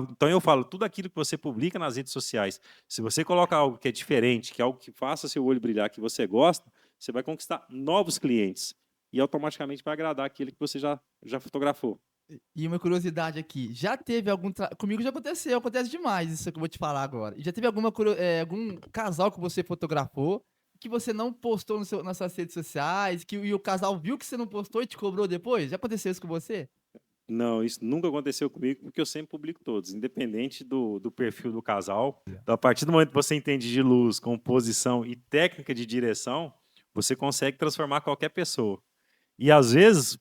Speaker 3: Então, eu falo, tudo aquilo que você publica nas redes sociais, se você coloca algo que é diferente, que é algo que faça seu olho brilhar, que você gosta, você vai conquistar novos clientes. E automaticamente vai agradar aquele que você já fotografou.
Speaker 1: E uma curiosidade aqui, já teve comigo já aconteceu, acontece demais isso que eu vou te falar agora. E já teve algum casal que você fotografou, que você não postou nas suas redes sociais, e o casal viu que você não postou e te cobrou depois? Já aconteceu isso com você?
Speaker 3: Não, isso nunca aconteceu comigo, porque eu sempre publico todos, independente do perfil do casal. Então, a partir do momento que você entende de luz, composição e técnica de direção, você consegue transformar qualquer pessoa. E às vezes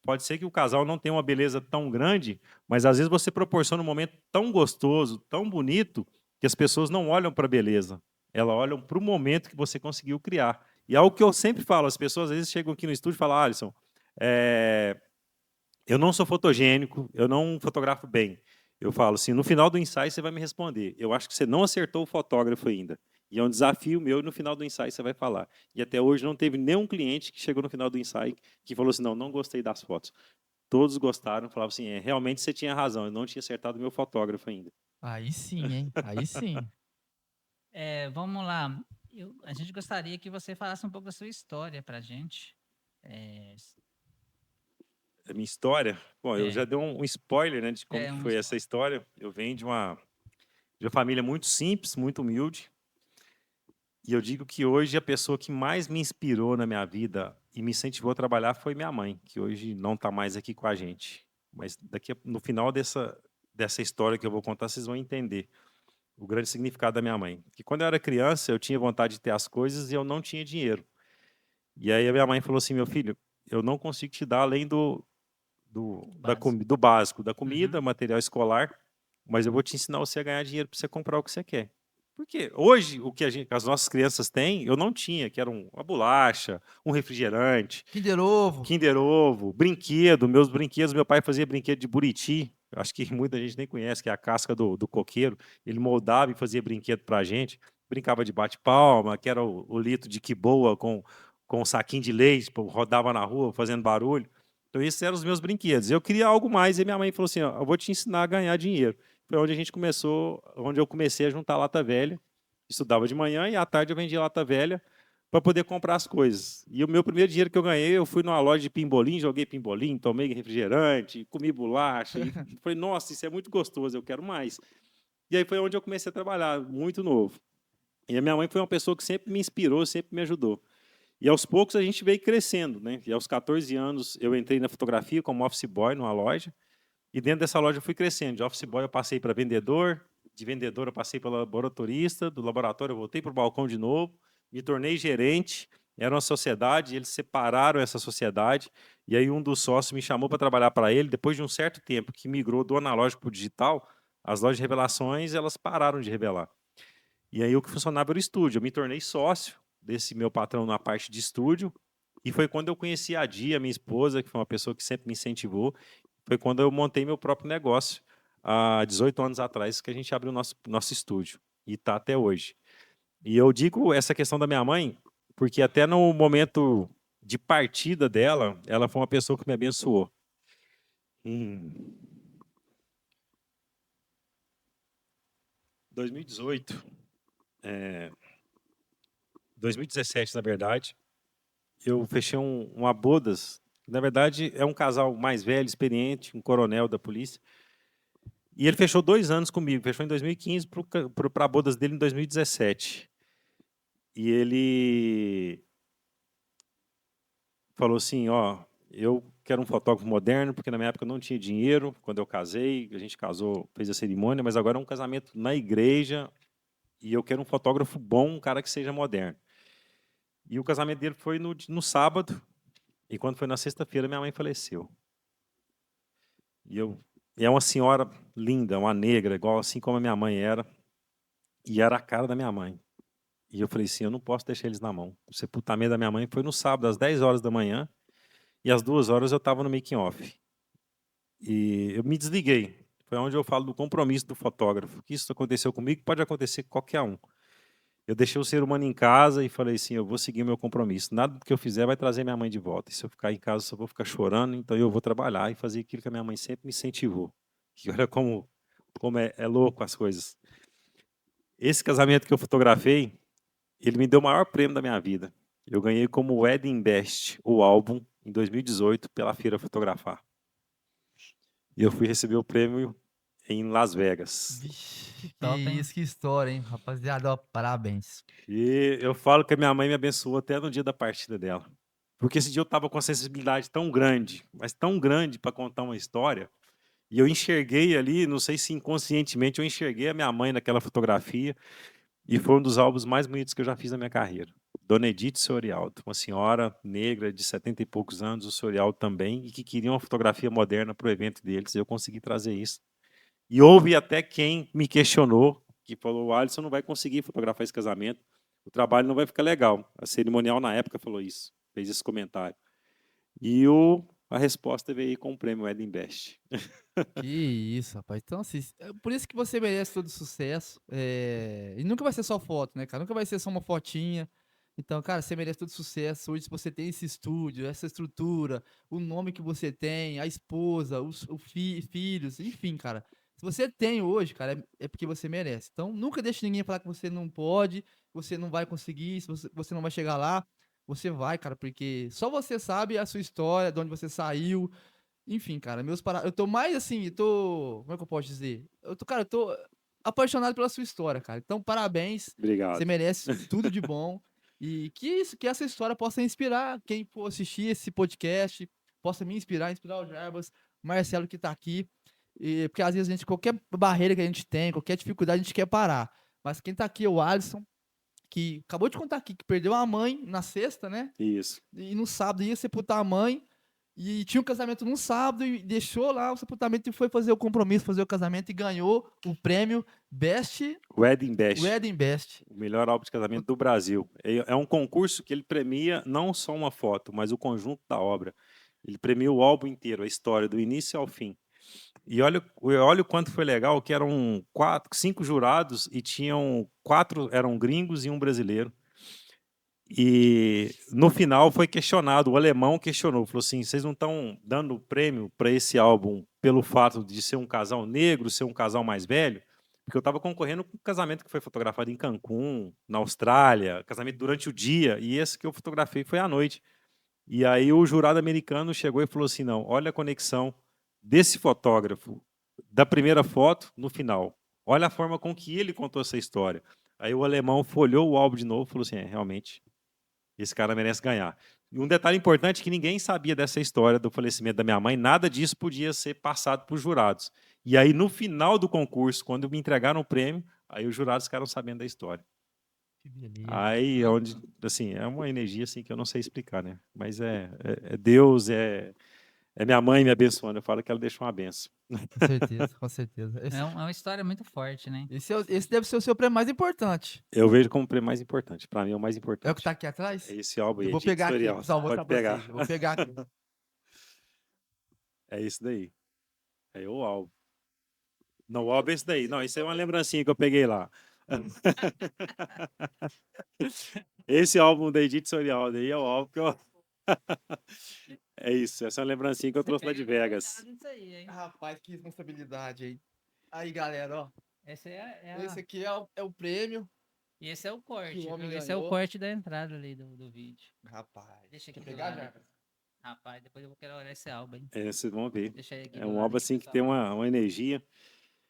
Speaker 3: pode ser que o casal não tenha uma beleza tão grande, mas às vezes você proporciona um momento tão gostoso, tão bonito, que as pessoas não olham para a beleza, elas olham para o momento que você conseguiu criar. E é algo que eu sempre falo, as pessoas às vezes chegam aqui no estúdio e falam, Alisson, eu não sou fotogênico, eu não fotografo bem. Eu falo assim, no final do ensaio você vai me responder. Eu acho que você não acertou o fotógrafo ainda. E é um desafio meu, e no final do ensaio você vai falar. E até hoje não teve nenhum cliente que chegou no final do ensaio que falou assim, não gostei das fotos. Todos gostaram, falavam assim, realmente você tinha razão, eu não tinha acertado o meu fotógrafo ainda.
Speaker 1: Aí sim, hein? Aí sim.
Speaker 2: Vamos lá. A gente gostaria que você falasse um pouco da sua história para a gente. É,
Speaker 3: A minha história, bom, eu
Speaker 2: é,
Speaker 3: já dei um spoiler, né, de como que
Speaker 2: um
Speaker 3: foi essa
Speaker 2: spoiler.
Speaker 3: história. Eu venho de uma família muito simples, muito humilde. E eu digo que hoje a pessoa que mais me inspirou na minha vida e me incentivou a trabalhar foi minha mãe, que hoje não está mais aqui com a gente. Mas no final dessa história que eu vou contar, vocês vão entender o grande significado da minha mãe. Que quando eu era criança, eu tinha vontade de ter as coisas e eu não tinha dinheiro. E aí a minha mãe falou assim, meu filho, eu não consigo te dar além
Speaker 2: Básico.
Speaker 3: do básico, da
Speaker 2: Uhum.
Speaker 3: comida, material escolar, mas eu vou te ensinar você a ganhar dinheiro para você comprar o que você quer. Porque hoje, o que as nossas crianças têm, eu não tinha, que era uma bolacha, um refrigerante,
Speaker 1: Kinder Ovo.
Speaker 3: Kinder Ovo, brinquedo. Meus brinquedos, meu pai fazia brinquedo de buriti. Acho que muita gente nem conhece, que é a casca do coqueiro. Ele moldava e fazia brinquedo pra gente. Brincava de bate-palma, que era o litro de quiboa com um saquinho de leite, pô, rodava na rua fazendo barulho. Então, esses eram os meus brinquedos. Eu queria algo mais, e minha mãe falou assim: ó, eu vou te ensinar a ganhar dinheiro. Foi onde a gente começou, onde eu comecei a juntar lata velha. Estudava de manhã e à tarde eu vendia lata velha para poder comprar as coisas. E o meu primeiro dinheiro que eu ganhei, eu fui numa loja de pimbolim, joguei pimbolim, tomei refrigerante, comi bolacha. E falei, nossa, isso é muito gostoso, eu quero mais. E aí foi onde eu comecei a trabalhar, muito novo. E a minha mãe foi uma pessoa que sempre me inspirou, sempre me ajudou. E aos poucos a gente veio crescendo, né? E aos 14 anos eu entrei na fotografia como office boy numa loja. E dentro dessa loja eu fui crescendo. De office boy eu passei para vendedor, de vendedor eu passei para laboratorista, do laboratório eu voltei para o balcão de novo, me tornei gerente. Era uma sociedade, eles separaram essa sociedade, e aí um dos sócios me chamou para trabalhar para ele. Depois de um certo tempo que migrou do analógico para o digital, as lojas de revelações elas pararam de revelar. E aí o que funcionava era o estúdio. Eu me tornei sócio desse meu patrão na parte de estúdio, e foi quando eu conheci a Dia, minha esposa, que foi uma pessoa que sempre me incentivou. Foi quando eu montei meu próprio negócio, há 18 anos atrás, que a gente abriu o nosso estúdio. E está até hoje. E eu digo essa questão da minha mãe, porque até no momento de partida dela, ela foi uma pessoa que me abençoou. Em 2018, 2017, na verdade, eu fechei uma bodas. Na verdade, é um casal mais velho, experiente, um coronel da polícia. E ele fechou 2 anos comigo, fechou em 2015 para bodas dele em 2017. E ele falou assim, ó, eu quero um fotógrafo moderno, porque na minha época eu não tinha dinheiro, quando eu casei, a gente casou, fez a cerimônia, mas agora é um casamento na igreja, e eu quero um fotógrafo bom, um cara que seja moderno. E o casamento dele foi no sábado, e quando foi na sexta-feira, minha mãe faleceu. E é uma senhora linda, uma negra, igual assim como a minha mãe era, e era a cara da minha mãe. E eu falei assim, eu não posso deixar eles na mão. O sepultamento da minha mãe foi no sábado, às 10 horas da manhã, e às 2 horas eu estava no making off. E eu me desliguei. Foi onde eu falo do compromisso do fotógrafo. Que isso aconteceu comigo, pode acontecer com qualquer um. Eu deixei o ser humano em casa e falei assim, eu vou seguir o meu compromisso. Nada do que eu fizer vai trazer minha mãe de volta. E se eu ficar em casa, só vou ficar chorando, então eu vou trabalhar e fazer aquilo que a minha mãe sempre me incentivou. E olha como é louco as coisas. Esse casamento que eu fotografei, ele me deu o maior prêmio da minha vida. Eu ganhei como Wedding Best, o álbum, em 2018, pela Feira Fotografar. E eu fui receber o prêmio em Las Vegas.
Speaker 1: Vixe, que
Speaker 2: Top, hein?
Speaker 1: isso, que história, hein? Rapaziada, ó, parabéns.
Speaker 3: E eu falo que a minha mãe me abençoou até no dia da partida dela. Porque esse dia eu estava com uma sensibilidade tão grande, mas tão grande para contar uma história. E eu enxerguei ali, não sei se inconscientemente, eu enxerguei a minha mãe naquela fotografia. E foi um dos álbuns mais bonitos que eu já fiz na minha carreira. Dona Edith Sorialdo, uma senhora negra de 70 e poucos anos, o Sorialdo também, e que queria uma fotografia moderna para o evento deles. Eu consegui trazer isso. E houve até quem me questionou, que falou, o Alisson não vai conseguir fotografar esse casamento, o trabalho não vai ficar legal. A cerimonial na época falou isso, fez esse comentário. E a resposta veio aí com o prêmio Wedding Best.
Speaker 1: Que isso, rapaz. Então, assim, por isso que você merece todo sucesso. E nunca vai ser só foto, né, cara? Nunca vai ser só uma fotinha. Então, cara, você merece todo sucesso. Hoje, se você tem esse estúdio, essa estrutura, o nome que você tem, a esposa, filhos, enfim, cara. Se você tem hoje, cara, é porque você merece. Então, nunca deixe ninguém falar que você não pode, que você não vai conseguir, se você não vai chegar lá. Você vai, cara, porque só você sabe a sua história, de onde você saiu. Enfim, cara, eu tô mais assim, como é que eu posso dizer? Cara, eu tô apaixonado pela sua história, cara. Então, parabéns. Você
Speaker 3: Obrigado.
Speaker 1: merece tudo de bom. E que essa história possa inspirar quem for assistir esse podcast, possa me inspirar o Jarbas, o Marcelo que tá aqui. Porque às vezes qualquer barreira que a gente tem, qualquer dificuldade, a gente quer parar. Mas quem tá aqui é o Alisson, que acabou de contar aqui que perdeu a mãe na sexta, né?
Speaker 3: Isso.
Speaker 1: E no sábado ia sepultar a mãe. E tinha um casamento num sábado e deixou lá o sepultamento e foi fazer o compromisso, fazer o casamento e ganhou o prêmio Best
Speaker 3: Wedding Best,
Speaker 1: Wedding Best.
Speaker 3: o melhor álbum de casamento do Brasil. É um concurso que ele premia não só uma foto, mas o conjunto da obra. Ele premia o álbum inteiro, a história, do início ao fim. E olha o quanto foi legal, que eram 5 jurados e tinham 4 eram gringos e um brasileiro. E no final foi questionado, o alemão questionou, falou assim, vocês não estão dando prêmio para esse álbum pelo fato de ser um casal negro, ser um casal mais velho? Porque eu estava concorrendo com um casamento que foi fotografado em Cancún, na Austrália, casamento durante o dia, e esse que eu fotografei foi à noite. E aí o jurado americano chegou e falou assim, não, olha a conexão desse fotógrafo, da primeira foto no final. Olha a forma com que ele contou essa história. Aí o alemão folhou o álbum de novo e falou assim, realmente, esse cara merece ganhar. E um detalhe importante é que ninguém sabia dessa história do falecimento da minha mãe, nada disso podia ser passado para os jurados. E aí, no final do concurso, quando me entregaram o prêmio, aí os jurados ficaram sabendo da história.
Speaker 1: Que beleza.
Speaker 3: Aí, onde, assim, é uma energia assim, que eu não sei explicar, né? Mas é Deus, é minha mãe me abençoando. Eu falo que ela deixou uma benção.
Speaker 1: Com certeza, com certeza.
Speaker 2: É uma história muito forte, né?
Speaker 1: Esse deve ser o seu prêmio mais importante.
Speaker 3: Eu vejo como o prêmio mais importante. Para mim, é o mais importante.
Speaker 1: É o que tá aqui atrás?
Speaker 3: É esse álbum aí,
Speaker 1: Eu vou
Speaker 3: de
Speaker 1: pegar aqui,
Speaker 3: editorial.
Speaker 1: pessoal, vou
Speaker 3: Pode
Speaker 1: mostrar pra
Speaker 3: pegar.
Speaker 1: vocês. Eu vou pegar aqui.
Speaker 3: É isso daí. É o álbum. Não, o álbum é esse daí. Não, isso é uma lembrancinha que eu peguei lá. Esse álbum da editorial daí é o álbum que eu... É isso, essa é uma lembrancinha que eu trouxe lá de Vegas.
Speaker 2: Isso aí, hein?
Speaker 1: Rapaz, que responsabilidade aí. Aí, galera, ó.
Speaker 2: Esse é
Speaker 1: Esse aqui é o prêmio.
Speaker 2: E esse é o corte,
Speaker 1: que o homem
Speaker 2: viu? Esse é o
Speaker 1: ganhou.
Speaker 2: corte da entrada ali do vídeo.
Speaker 1: Rapaz.
Speaker 2: Deixa aqui
Speaker 1: Quer
Speaker 2: do
Speaker 1: pegar,
Speaker 2: lado.
Speaker 1: já?
Speaker 2: Rapaz, depois eu vou querer olhar esse álbum, hein?
Speaker 3: É, vocês vão ver.
Speaker 2: Deixa aí aqui
Speaker 3: É
Speaker 2: do
Speaker 3: um
Speaker 2: lado
Speaker 3: álbum
Speaker 2: aqui,
Speaker 3: assim que
Speaker 2: pessoal.
Speaker 3: tem uma energia.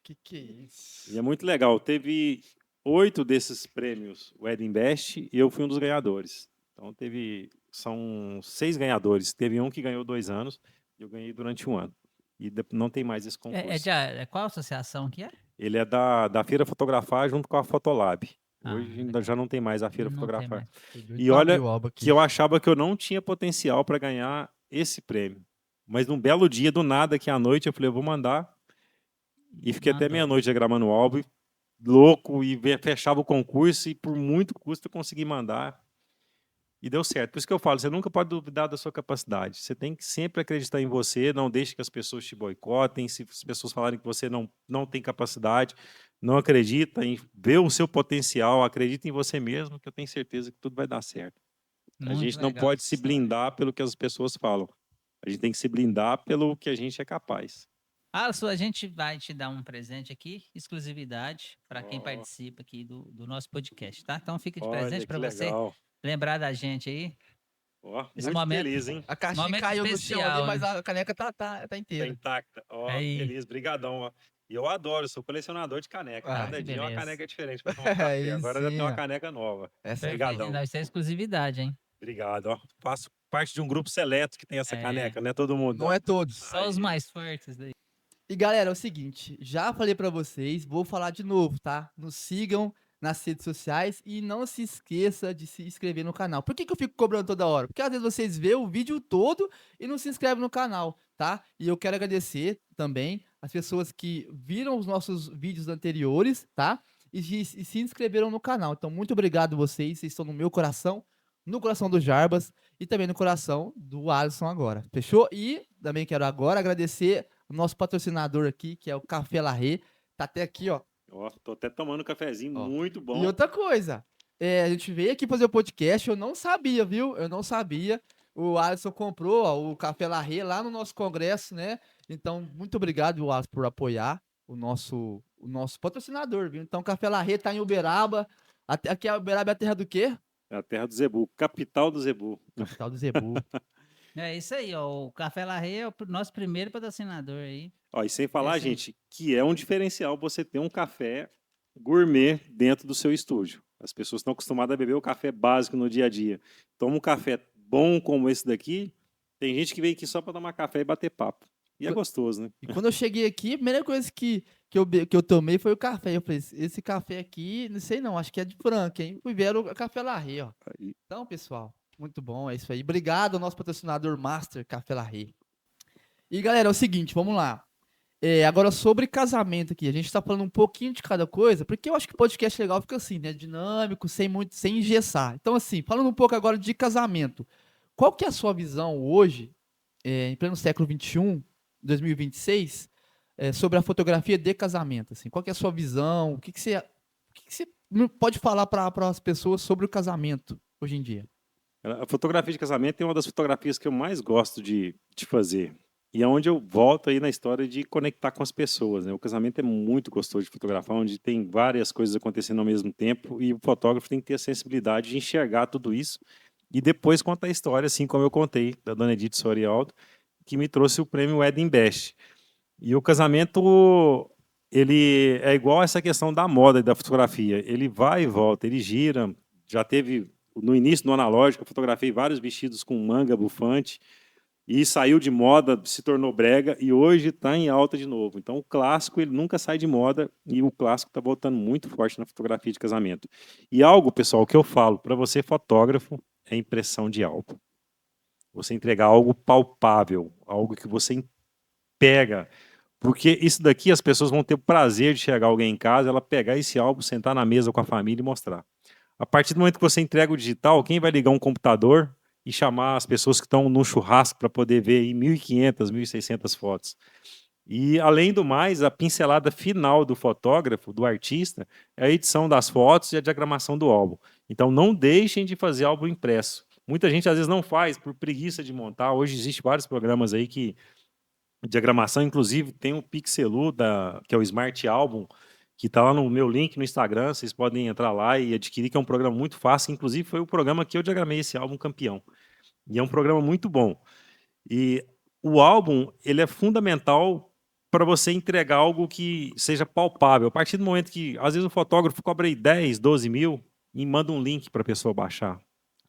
Speaker 1: Que é isso?
Speaker 3: E é muito legal. Teve 8 desses prêmios Wedding Best e eu fui um dos ganhadores. Então são 6 ganhadores. Teve um que ganhou 2 anos e eu ganhei durante 1 ano. E não tem mais esse concurso.
Speaker 2: Qual associação que é?
Speaker 3: Ele é da Feira Fotografar junto com a Fotolab.
Speaker 2: Ah,
Speaker 3: Hoje ainda
Speaker 2: legal.
Speaker 3: já não tem mais a Feira
Speaker 2: Não tem
Speaker 3: Fotografar.
Speaker 2: mais.
Speaker 3: E olha que eu achava que eu não tinha potencial para ganhar esse prêmio. Mas num belo dia, do nada, aqui à noite, eu falei, eu vou mandar. E fiquei até
Speaker 2: Mandou.
Speaker 3: meia-noite gravando o álbum, louco, e fechava o concurso, e por muito custo eu consegui mandar. E deu certo. Por isso que eu falo, você nunca pode duvidar da sua capacidade. Você tem que sempre acreditar em você, não deixe que as pessoas te boicotem. Se as pessoas falarem que você não tem capacidade, não acredita, vê o seu potencial, acredita em você mesmo, que eu tenho certeza que tudo vai dar certo. A
Speaker 2: Muito
Speaker 3: gente não
Speaker 2: legal
Speaker 3: pode
Speaker 2: essa
Speaker 3: se
Speaker 2: história.
Speaker 3: blindar pelo que as pessoas falam. A gente tem que se blindar pelo que a gente é capaz.
Speaker 2: Alisson, a gente vai te dar um presente aqui, exclusividade, para quem
Speaker 3: Ó.
Speaker 2: participa aqui do nosso podcast, tá? Então fica de
Speaker 3: Olha,
Speaker 2: presente
Speaker 3: que
Speaker 2: para você
Speaker 3: legal.
Speaker 2: lembrar da gente aí.
Speaker 3: Ó,
Speaker 2: Esse
Speaker 3: muito
Speaker 2: momento-
Speaker 3: feliz, hein?
Speaker 1: A caixinha
Speaker 2: Momento
Speaker 1: caiu no chão
Speaker 2: especial,
Speaker 1: ali, mas
Speaker 2: né?
Speaker 1: a caneca tá
Speaker 3: Tá
Speaker 1: inteira.
Speaker 3: intacta. Ó,
Speaker 2: Aí.
Speaker 3: feliz, brigadão. Ó. E eu adoro, sou colecionador de caneca.
Speaker 1: Ah,
Speaker 3: Cada
Speaker 2: que
Speaker 3: dia é uma
Speaker 2: beleza.
Speaker 3: caneca diferente para tomar um café.
Speaker 1: Aí
Speaker 3: Agora já
Speaker 1: sim,
Speaker 3: tem uma
Speaker 1: ó.
Speaker 3: caneca nova.
Speaker 1: Essa é
Speaker 2: Perfeito.
Speaker 3: Obrigadão.
Speaker 2: Deve ser exclusividade, hein?
Speaker 3: Obrigado. Ó. Faço parte de um grupo seleto que tem essa
Speaker 2: É.
Speaker 3: caneca, não é todo mundo.
Speaker 1: Não é todos.
Speaker 2: Só os
Speaker 3: Aí.
Speaker 2: mais fortes daí.
Speaker 1: E galera, é o seguinte, já falei pra vocês, vou falar de novo, tá? Nos sigam nas redes sociais e não se esqueça de se inscrever no canal. Por que eu fico cobrando toda hora? Porque às vezes vocês vê o vídeo todo e não se inscrevem no canal, tá? E eu quero agradecer também as pessoas que viram os nossos vídeos anteriores, tá? E se inscreveram no canal. Então, muito obrigado vocês estão no meu coração, no coração do Jarbas e também no coração do Alisson agora. Fechou? E também quero agora agradecer o nosso patrocinador aqui, que é o Café Larré. Tá até aqui, ó.
Speaker 3: Ó, tô até tomando um cafezinho
Speaker 1: Ó.
Speaker 3: muito bom.
Speaker 1: E outra coisa, a gente veio aqui fazer o podcast, eu não sabia, viu? Eu não sabia. O Alisson comprou ó, o Café Larré lá no nosso congresso, né? Então, muito obrigado, Alisson, por apoiar o nosso patrocinador, viu? Então, o Café Larré tá em Uberaba. Aqui é Uberaba é a terra do quê?
Speaker 3: É a terra do Zebu, capital do Zebu.
Speaker 1: Capital do Zebu.
Speaker 2: É isso aí, ó. O Café Larré é o nosso primeiro patrocinador aí.
Speaker 3: Ó, e sem falar,
Speaker 2: Esse-
Speaker 3: gente, que é um diferencial você ter um café gourmet dentro do seu estúdio. As pessoas estão acostumadas a beber o café básico no dia a dia. Toma um café bom como esse daqui. Tem gente que vem aqui só para tomar café e bater papo. E é gostoso, né?
Speaker 1: E quando eu cheguei aqui, a primeira coisa que eu tomei foi o café. Eu falei, esse café aqui, não sei não, acho que é de Franca, hein? Fui ver o Café Larré, ó.
Speaker 3: Aí,
Speaker 1: Então, pessoal, Muito bom, é isso aí. Obrigado ao nosso patrocinador Master Café Larrey. E galera, é o seguinte, vamos lá. Agora sobre casamento aqui, a gente tá falando um pouquinho de cada coisa, porque eu acho que podcast legal fica assim, né? Dinâmico, sem engessar. Então, assim, falando um pouco agora de casamento, qual que é a sua visão hoje, em pleno século XXI, 2026, sobre a fotografia de casamento? Assim, qual que é a sua visão? O que que você pode falar para as pessoas sobre o casamento hoje em dia?
Speaker 3: A fotografia de casamento é uma das fotografias que eu mais gosto de fazer. E é onde eu volto aí na história de conectar com as pessoas, né? O casamento é muito gostoso de fotografar, onde tem várias coisas acontecendo ao mesmo tempo e o fotógrafo tem que ter a sensibilidade de enxergar tudo isso e depois contar a história, assim como eu contei da dona Edith Sorialdo, que me trouxe o prêmio Wedding Best. E o casamento, ele é igual essa questão da moda e da fotografia. Ele vai e volta, ele gira. Já teve, no início do analógico, eu fotografei vários vestidos com manga bufante e saiu de moda, se tornou brega e hoje está em alta de novo. Então, o clássico, ele nunca sai de moda e o clássico está voltando muito forte na fotografia de casamento. E algo, pessoal, que eu falo para você, fotógrafo, é impressão de álbum. Você entregar algo palpável, algo que você pega. Porque isso daqui as pessoas vão ter o prazer de chegar alguém em casa, ela pegar esse álbum, sentar na mesa com a família e mostrar. A partir do momento que você entrega o digital, quem vai ligar um computador e chamar as pessoas que estão no churrasco para poder ver aí 1.500, 1.600 fotos? E, além do mais, a pincelada final do fotógrafo, do artista, é a edição das fotos e a diagramação do álbum. Então, não deixem de fazer álbum impresso. Muita gente, às vezes, não faz por preguiça de montar. Hoje, existem vários programas aí que diagramação, inclusive tem o Pixelu, que é o Smart Album, que está lá no meu link no Instagram, vocês podem entrar lá e adquirir, que é um programa muito fácil, inclusive foi o programa que eu diagramei esse álbum campeão. E é um programa muito bom. E o álbum, ele é fundamental para você entregar algo que seja palpável. A partir do momento que, às vezes, o fotógrafo cobra aí 10, 12 mil e manda um link para a pessoa baixar.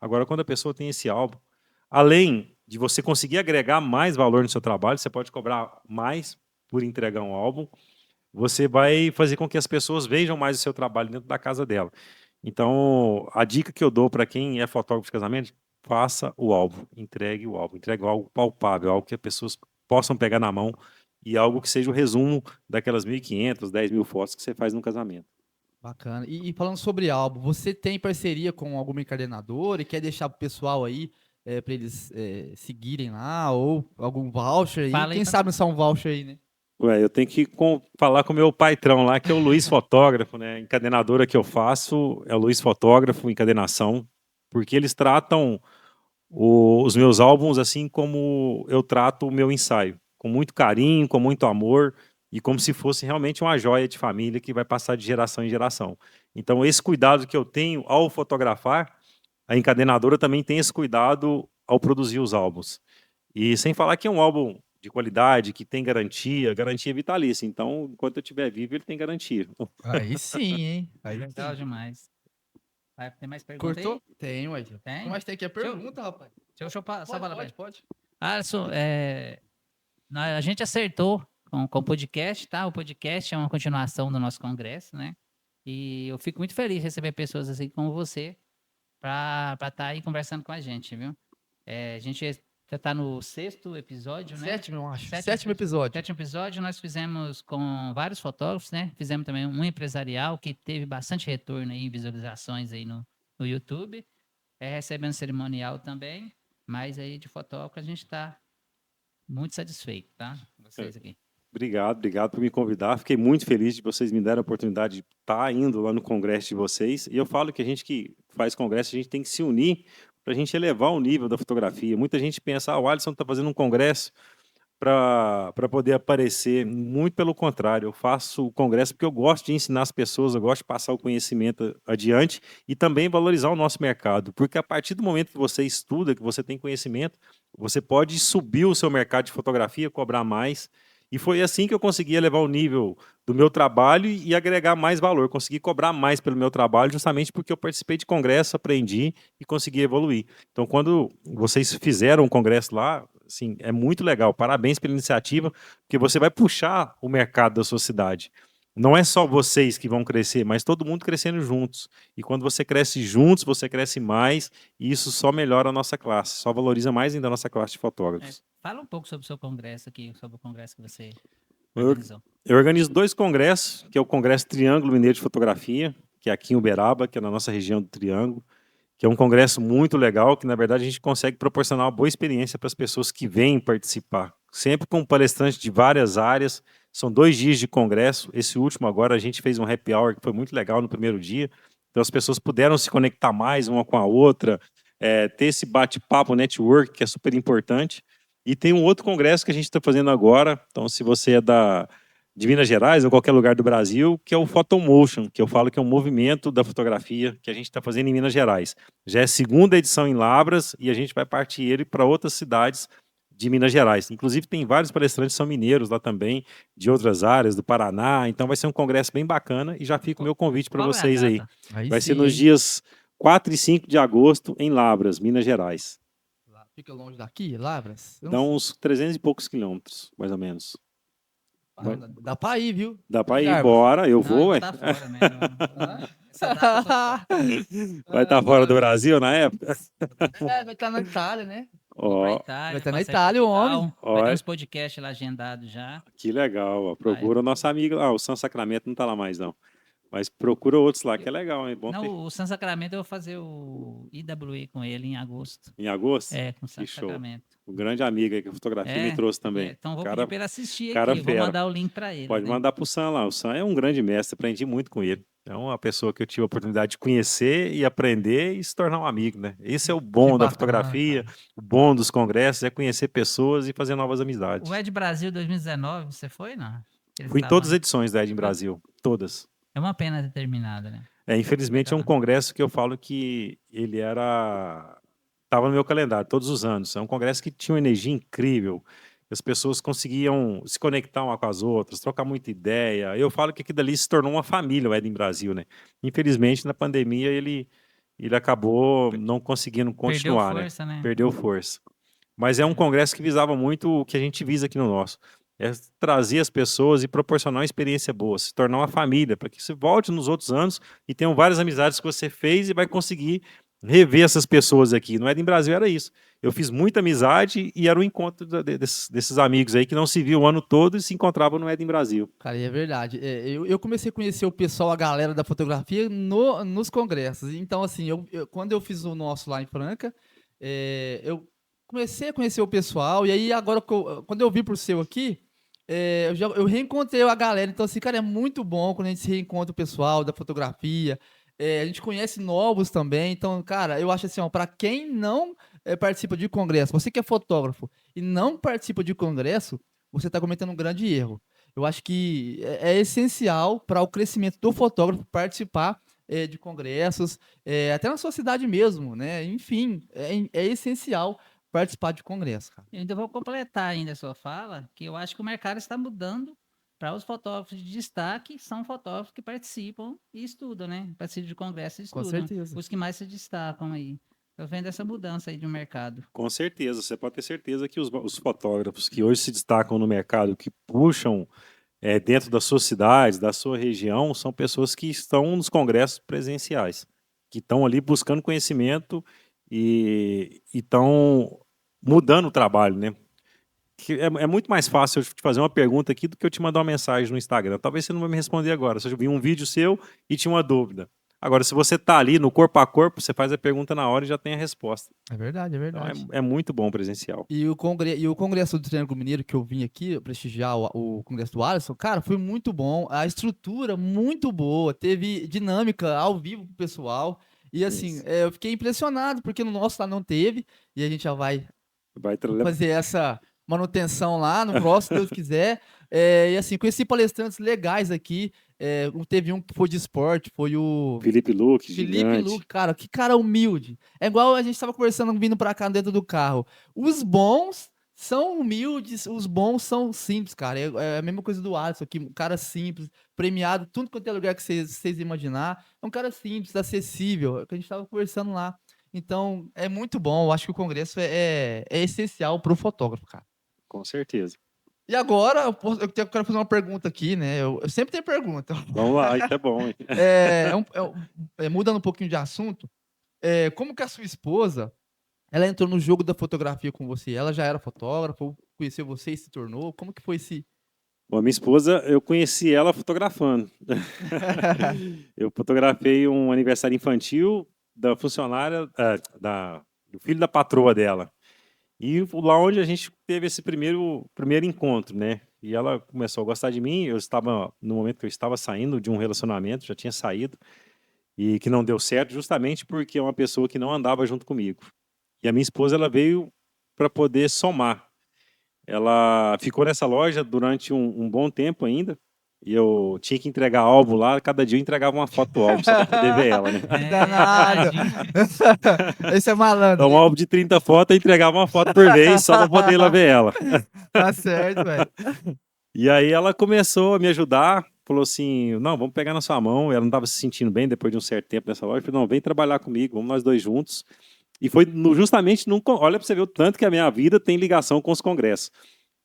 Speaker 3: Agora, quando a pessoa tem esse álbum, além de você conseguir agregar mais valor no seu trabalho, você pode cobrar mais por entregar um álbum, você vai fazer com que as pessoas vejam mais o seu trabalho dentro da casa dela. Então, a dica que eu dou para quem é fotógrafo de casamento, faça o álbum, entregue algo palpável, algo que as pessoas possam pegar na mão e algo que seja o resumo daquelas 1.500, 10.000 fotos que você faz no casamento.
Speaker 1: Bacana. E falando sobre álbum, você tem parceria com alguma encadernadora e quer deixar pro pessoal aí para eles seguirem lá ou algum voucher aí?
Speaker 2: Fala aí
Speaker 1: Quem
Speaker 2: pra
Speaker 1: sabe não sai um voucher aí, né?
Speaker 3: Ué, eu tenho que falar com o meu patrão lá, que é o Luiz Fotógrafo, né? A encadenadora que eu faço é o Luiz Fotógrafo, encadenação, porque eles tratam os meus álbuns assim como eu trato o meu ensaio, com muito carinho, com muito amor e como se fosse realmente uma joia de família que vai passar de geração em geração. Então, esse cuidado que eu tenho ao fotografar, a encadenadora também tem esse cuidado ao produzir os álbuns. E sem falar que é um álbum de qualidade, que tem garantia vitalícia. Então, enquanto eu estiver vivo, ele tem garantia.
Speaker 1: Aí sim, hein? Aí
Speaker 2: Legal
Speaker 1: sim.
Speaker 2: demais. Vai ter mais perguntas
Speaker 1: Cortou?
Speaker 2: aí?
Speaker 1: Tem, ué.
Speaker 2: Tem?
Speaker 1: Mas tem aqui a
Speaker 2: Deixa eu-
Speaker 1: pergunta, rapaz.
Speaker 2: Deixa eu passar a bola pra ele.
Speaker 1: Pode.
Speaker 2: Alisson, a gente acertou com o podcast, tá? O podcast é uma continuação do nosso congresso, né? E eu fico muito feliz de receber pessoas assim como você para estar aí conversando com a gente, viu? A gente já está no 6º episódio, né?
Speaker 1: Sétimo, eu acho.
Speaker 2: Sétimo
Speaker 1: Sétimo episódio.
Speaker 2: 7º episódio, nós fizemos com vários fotógrafos, né? Fizemos também um empresarial que teve bastante retorno aí, visualizações aí no YouTube. Recebendo cerimonial também, mas aí de fotógrafo a gente está muito satisfeito, tá? Vocês aqui.
Speaker 3: Obrigado por me convidar. Fiquei muito feliz de vocês me darem a oportunidade de estar indo lá no congresso de vocês. E eu falo que a gente que faz congresso, a gente tem que se unir para a gente elevar o nível da fotografia. Muita gente pensa, o Alisson está fazendo um congresso para poder aparecer. Muito pelo contrário, eu faço o congresso porque eu gosto de ensinar as pessoas, eu gosto de passar o conhecimento adiante e também valorizar o nosso mercado. Porque a partir do momento que você estuda, que você tem conhecimento, você pode subir o seu mercado de fotografia, cobrar mais. E foi assim que eu consegui elevar o nível do meu trabalho e agregar mais valor. Consegui cobrar mais pelo meu trabalho, justamente porque eu participei de congresso, aprendi e consegui evoluir. Então, quando vocês fizeram um congresso lá, assim, é muito legal. Parabéns pela iniciativa, porque você vai puxar o mercado da sua cidade. não é só vocês que vão crescer, mas todo mundo crescendo juntos. E quando você cresce juntos, você cresce mais, e isso só melhora a nossa classe, só valoriza mais ainda a nossa classe de fotógrafos.
Speaker 2: Fala um pouco sobre o seu congresso aqui, sobre o congresso que você
Speaker 3: Eu,
Speaker 2: organizou.
Speaker 3: eu organizo 2 congressos, que é o Congresso Triângulo Mineiro de Fotografia, que é aqui em Uberaba, que é na nossa região do Triângulo, que é um congresso muito legal, que na verdade a gente consegue proporcionar uma boa experiência para as pessoas que vêm participar. Sempre com palestrantes de várias áreas, são 2 dias de congresso. Esse último agora a gente fez um happy hour que foi muito legal no primeiro dia, então as pessoas puderam se conectar mais uma com a outra, ter esse bate-papo, network, que é super importante. E tem um outro congresso que a gente está fazendo agora, então se você é de Minas Gerais ou qualquer lugar do Brasil, que é o Photomotion, que eu falo que é um movimento da fotografia que a gente está fazendo em Minas Gerais. Já é a 2ª edição em Lavras e a gente vai partir ele para outras cidades de Minas Gerais. Inclusive tem vários palestrantes que são mineiros lá também, de outras áreas, do Paraná, então vai ser um congresso bem bacana e já fica o meu convite para
Speaker 2: Qual é a
Speaker 3: vocês aí.
Speaker 2: data?
Speaker 1: Aí
Speaker 3: Vai ser
Speaker 1: sim,
Speaker 3: nos
Speaker 1: hein?
Speaker 3: dias 4 e 5 de agosto em Lavras, Minas Gerais.
Speaker 1: Fica longe daqui, Lavras? Eu não
Speaker 3: Dá
Speaker 1: sei.
Speaker 3: uns 300 e poucos quilômetros, mais ou menos. Vai-
Speaker 1: Dá pra ir, viu?
Speaker 3: Dá para ir,
Speaker 1: Jarbas.
Speaker 3: bora, eu
Speaker 2: Não, eu
Speaker 3: vou,
Speaker 2: vou
Speaker 3: ué.
Speaker 2: estar fora mesmo. Essa data eu tô fora.
Speaker 3: Vai estar fora do Brasil na época?
Speaker 1: Vai estar na Itália, né?
Speaker 2: Vou pra
Speaker 3: Ó,
Speaker 2: Itália,
Speaker 1: Vai estar na
Speaker 2: passar em
Speaker 1: Itália, o
Speaker 2: Portugal.
Speaker 1: homem.
Speaker 2: Vai ter
Speaker 3: ó,
Speaker 2: uns podcasts lá agendados já.
Speaker 3: que legal. Ó.
Speaker 2: Vai.
Speaker 3: Procura o nosso amigo lá, o San Sacramento não tá lá mais não. Mas procura outros lá, que é legal, é bom ter.
Speaker 2: Não, o San Sacramento eu vou fazer o IWE com ele em agosto.
Speaker 3: Em agosto?
Speaker 2: É, com o San
Speaker 3: Que show.
Speaker 2: Sacramento.
Speaker 3: Um grande amigo aí que a fotografia me trouxe também.
Speaker 2: Então vou
Speaker 3: Cara,
Speaker 2: pedir para ele assistir
Speaker 3: cara
Speaker 2: aqui. Vou
Speaker 3: fera.
Speaker 2: mandar o link para ele.
Speaker 3: Pode
Speaker 2: né?
Speaker 3: mandar pro Sam lá. O Sam é um grande mestre, aprendi muito com ele. É uma pessoa que eu tive a oportunidade de conhecer e aprender e se tornar um amigo, né? Esse é o bom da
Speaker 1: bacana,
Speaker 3: fotografia,
Speaker 1: cara.
Speaker 3: o bom dos congressos, é conhecer pessoas e fazer novas amizades.
Speaker 2: O Ed Brasil 2019, você foi, não? Eles
Speaker 3: Fui em
Speaker 2: estavam
Speaker 3: todas as
Speaker 2: aí.
Speaker 3: edições da Ed em Brasil, todas.
Speaker 2: É uma pena ter terminado, né?
Speaker 3: Infelizmente é um
Speaker 2: Legal.
Speaker 3: congresso que eu falo que ele estava no meu calendário todos os anos. É um congresso que tinha uma energia incrível. As pessoas conseguiam se conectar uma com as outras, trocar muita ideia. Eu falo que aquilo dali se tornou uma família, o Eden Brasil, né? Infelizmente, na pandemia, ele acabou não conseguindo
Speaker 2: Perdeu
Speaker 3: continuar,
Speaker 2: força, né?
Speaker 3: Perdeu força. Mas é um congresso que visava muito o que a gente visa aqui no nosso. É trazer as pessoas e proporcionar uma experiência boa, se tornar uma família, para que você volte nos outros anos e tenham várias amizades que você fez e vai conseguir rever essas pessoas aqui. No Eden Brasil era isso. Eu fiz muita amizade e era o encontro desses amigos aí que não se viam o ano todo e se encontravam no Eden Brasil.
Speaker 1: Cara, e é verdade. Eu comecei a conhecer o pessoal, a galera da fotografia, nos congressos. Então, assim, quando eu fiz o nosso lá em Franca, eu comecei a conhecer o pessoal, e aí agora, quando eu vi pro seu aqui, eu reencontrei a galera. Então, assim, cara, é muito bom quando a gente se reencontra o pessoal da fotografia. A gente conhece novos também. Então, cara, eu acho assim, ó, para quem não participa de congresso, você que é fotógrafo e não participa de congresso, você está cometendo um grande erro. Eu acho que é essencial para o crescimento do fotógrafo participar de congressos, até na sua cidade mesmo, né? Enfim, é essencial participar de congresso, cara.
Speaker 2: Eu ainda vou completar ainda a sua fala, que eu acho que o mercado está mudando para os fotógrafos de destaque, são fotógrafos que participam e estudam, né? Participam de congresso e
Speaker 1: Com
Speaker 2: estudam.
Speaker 1: certeza.
Speaker 2: Os que mais se destacam aí. Eu vendo essa mudança aí de mercado.
Speaker 3: Com certeza, você pode ter certeza que os fotógrafos que hoje se destacam no mercado, que puxam dentro das suas cidades, da sua região, são pessoas que estão nos congressos presenciais, que estão ali buscando conhecimento e estão mudando o trabalho, né? Que é muito mais fácil eu te fazer uma pergunta aqui do que eu te mandar uma mensagem no Instagram. Talvez você não vai me responder agora. Se eu vi um vídeo seu e tinha uma dúvida. Agora, se você está ali no corpo a corpo, você faz a pergunta na hora e já tem a resposta.
Speaker 1: É verdade, é
Speaker 3: Então,
Speaker 1: verdade.
Speaker 3: é muito bom presencial.
Speaker 1: E o Congresso do Triângulo Mineiro que eu vim aqui prestigiar o Congresso do Alisson, cara, foi muito bom. A estrutura muito boa, teve dinâmica ao vivo pro pessoal. E assim,
Speaker 3: Isso.
Speaker 1: eu fiquei impressionado, porque no nosso lá não teve. E a gente já vai
Speaker 3: Vai
Speaker 1: fazer essa manutenção lá no próximo, se Deus quiser. E assim, conheci palestrantes legais aqui. Teve um que foi de esporte, foi o
Speaker 3: Felipe Luque,
Speaker 1: Felipe
Speaker 3: gigante.
Speaker 1: Luque, cara, que cara humilde. É igual a gente tava conversando vindo pra cá dentro do carro. Os bons são humildes, os bons são simples, cara. É a mesma coisa do Alisson aqui, um cara simples, premiado, tudo quanto é lugar que vocês imaginar. É um cara simples, acessível, é o que a gente tava conversando lá. Então, é muito bom. Eu acho que o congresso é essencial pro fotógrafo, cara.
Speaker 3: Com certeza.
Speaker 1: E agora, quero fazer uma pergunta aqui, né? Eu sempre tenho pergunta.
Speaker 3: Vamos lá, isso é bom, hein?
Speaker 1: Mudando um pouquinho de assunto, como que a sua esposa, ela entrou no jogo da fotografia com você? Ela já era fotógrafa, ou conheceu você e se tornou? Como que foi esse...
Speaker 3: Bom, a minha esposa, eu conheci ela fotografando. Eu fotografei um aniversário infantil da funcionária, do filho da patroa dela. E lá onde a gente teve esse primeiro encontro, né? E ela começou a gostar de mim. Eu estava, no momento que eu estava saindo de um relacionamento, já tinha saído, e que não deu certo, justamente porque é uma pessoa que não andava junto comigo. E a minha esposa, ela veio para poder somar. Ela ficou nessa loja durante um bom tempo ainda. E eu tinha que entregar álbum lá. Cada dia eu entregava uma foto do álbum só para poder ver ela, né?
Speaker 1: Danado.
Speaker 2: Imagina.
Speaker 1: Esse é malandro.
Speaker 3: Então, um álbum de 30 fotos, eu entregava uma foto por vez só para poder ir lá ver ela.
Speaker 1: Tá certo, velho.
Speaker 3: E aí ela começou a me ajudar. Falou assim, não, vamos pegar na sua mão. Ela não estava se sentindo bem depois de um certo tempo nessa loja. Eu falei, não, vem trabalhar comigo, vamos nós dois juntos. E foi justamente num... Olha para você ver o tanto que a minha vida tem ligação com os congressos.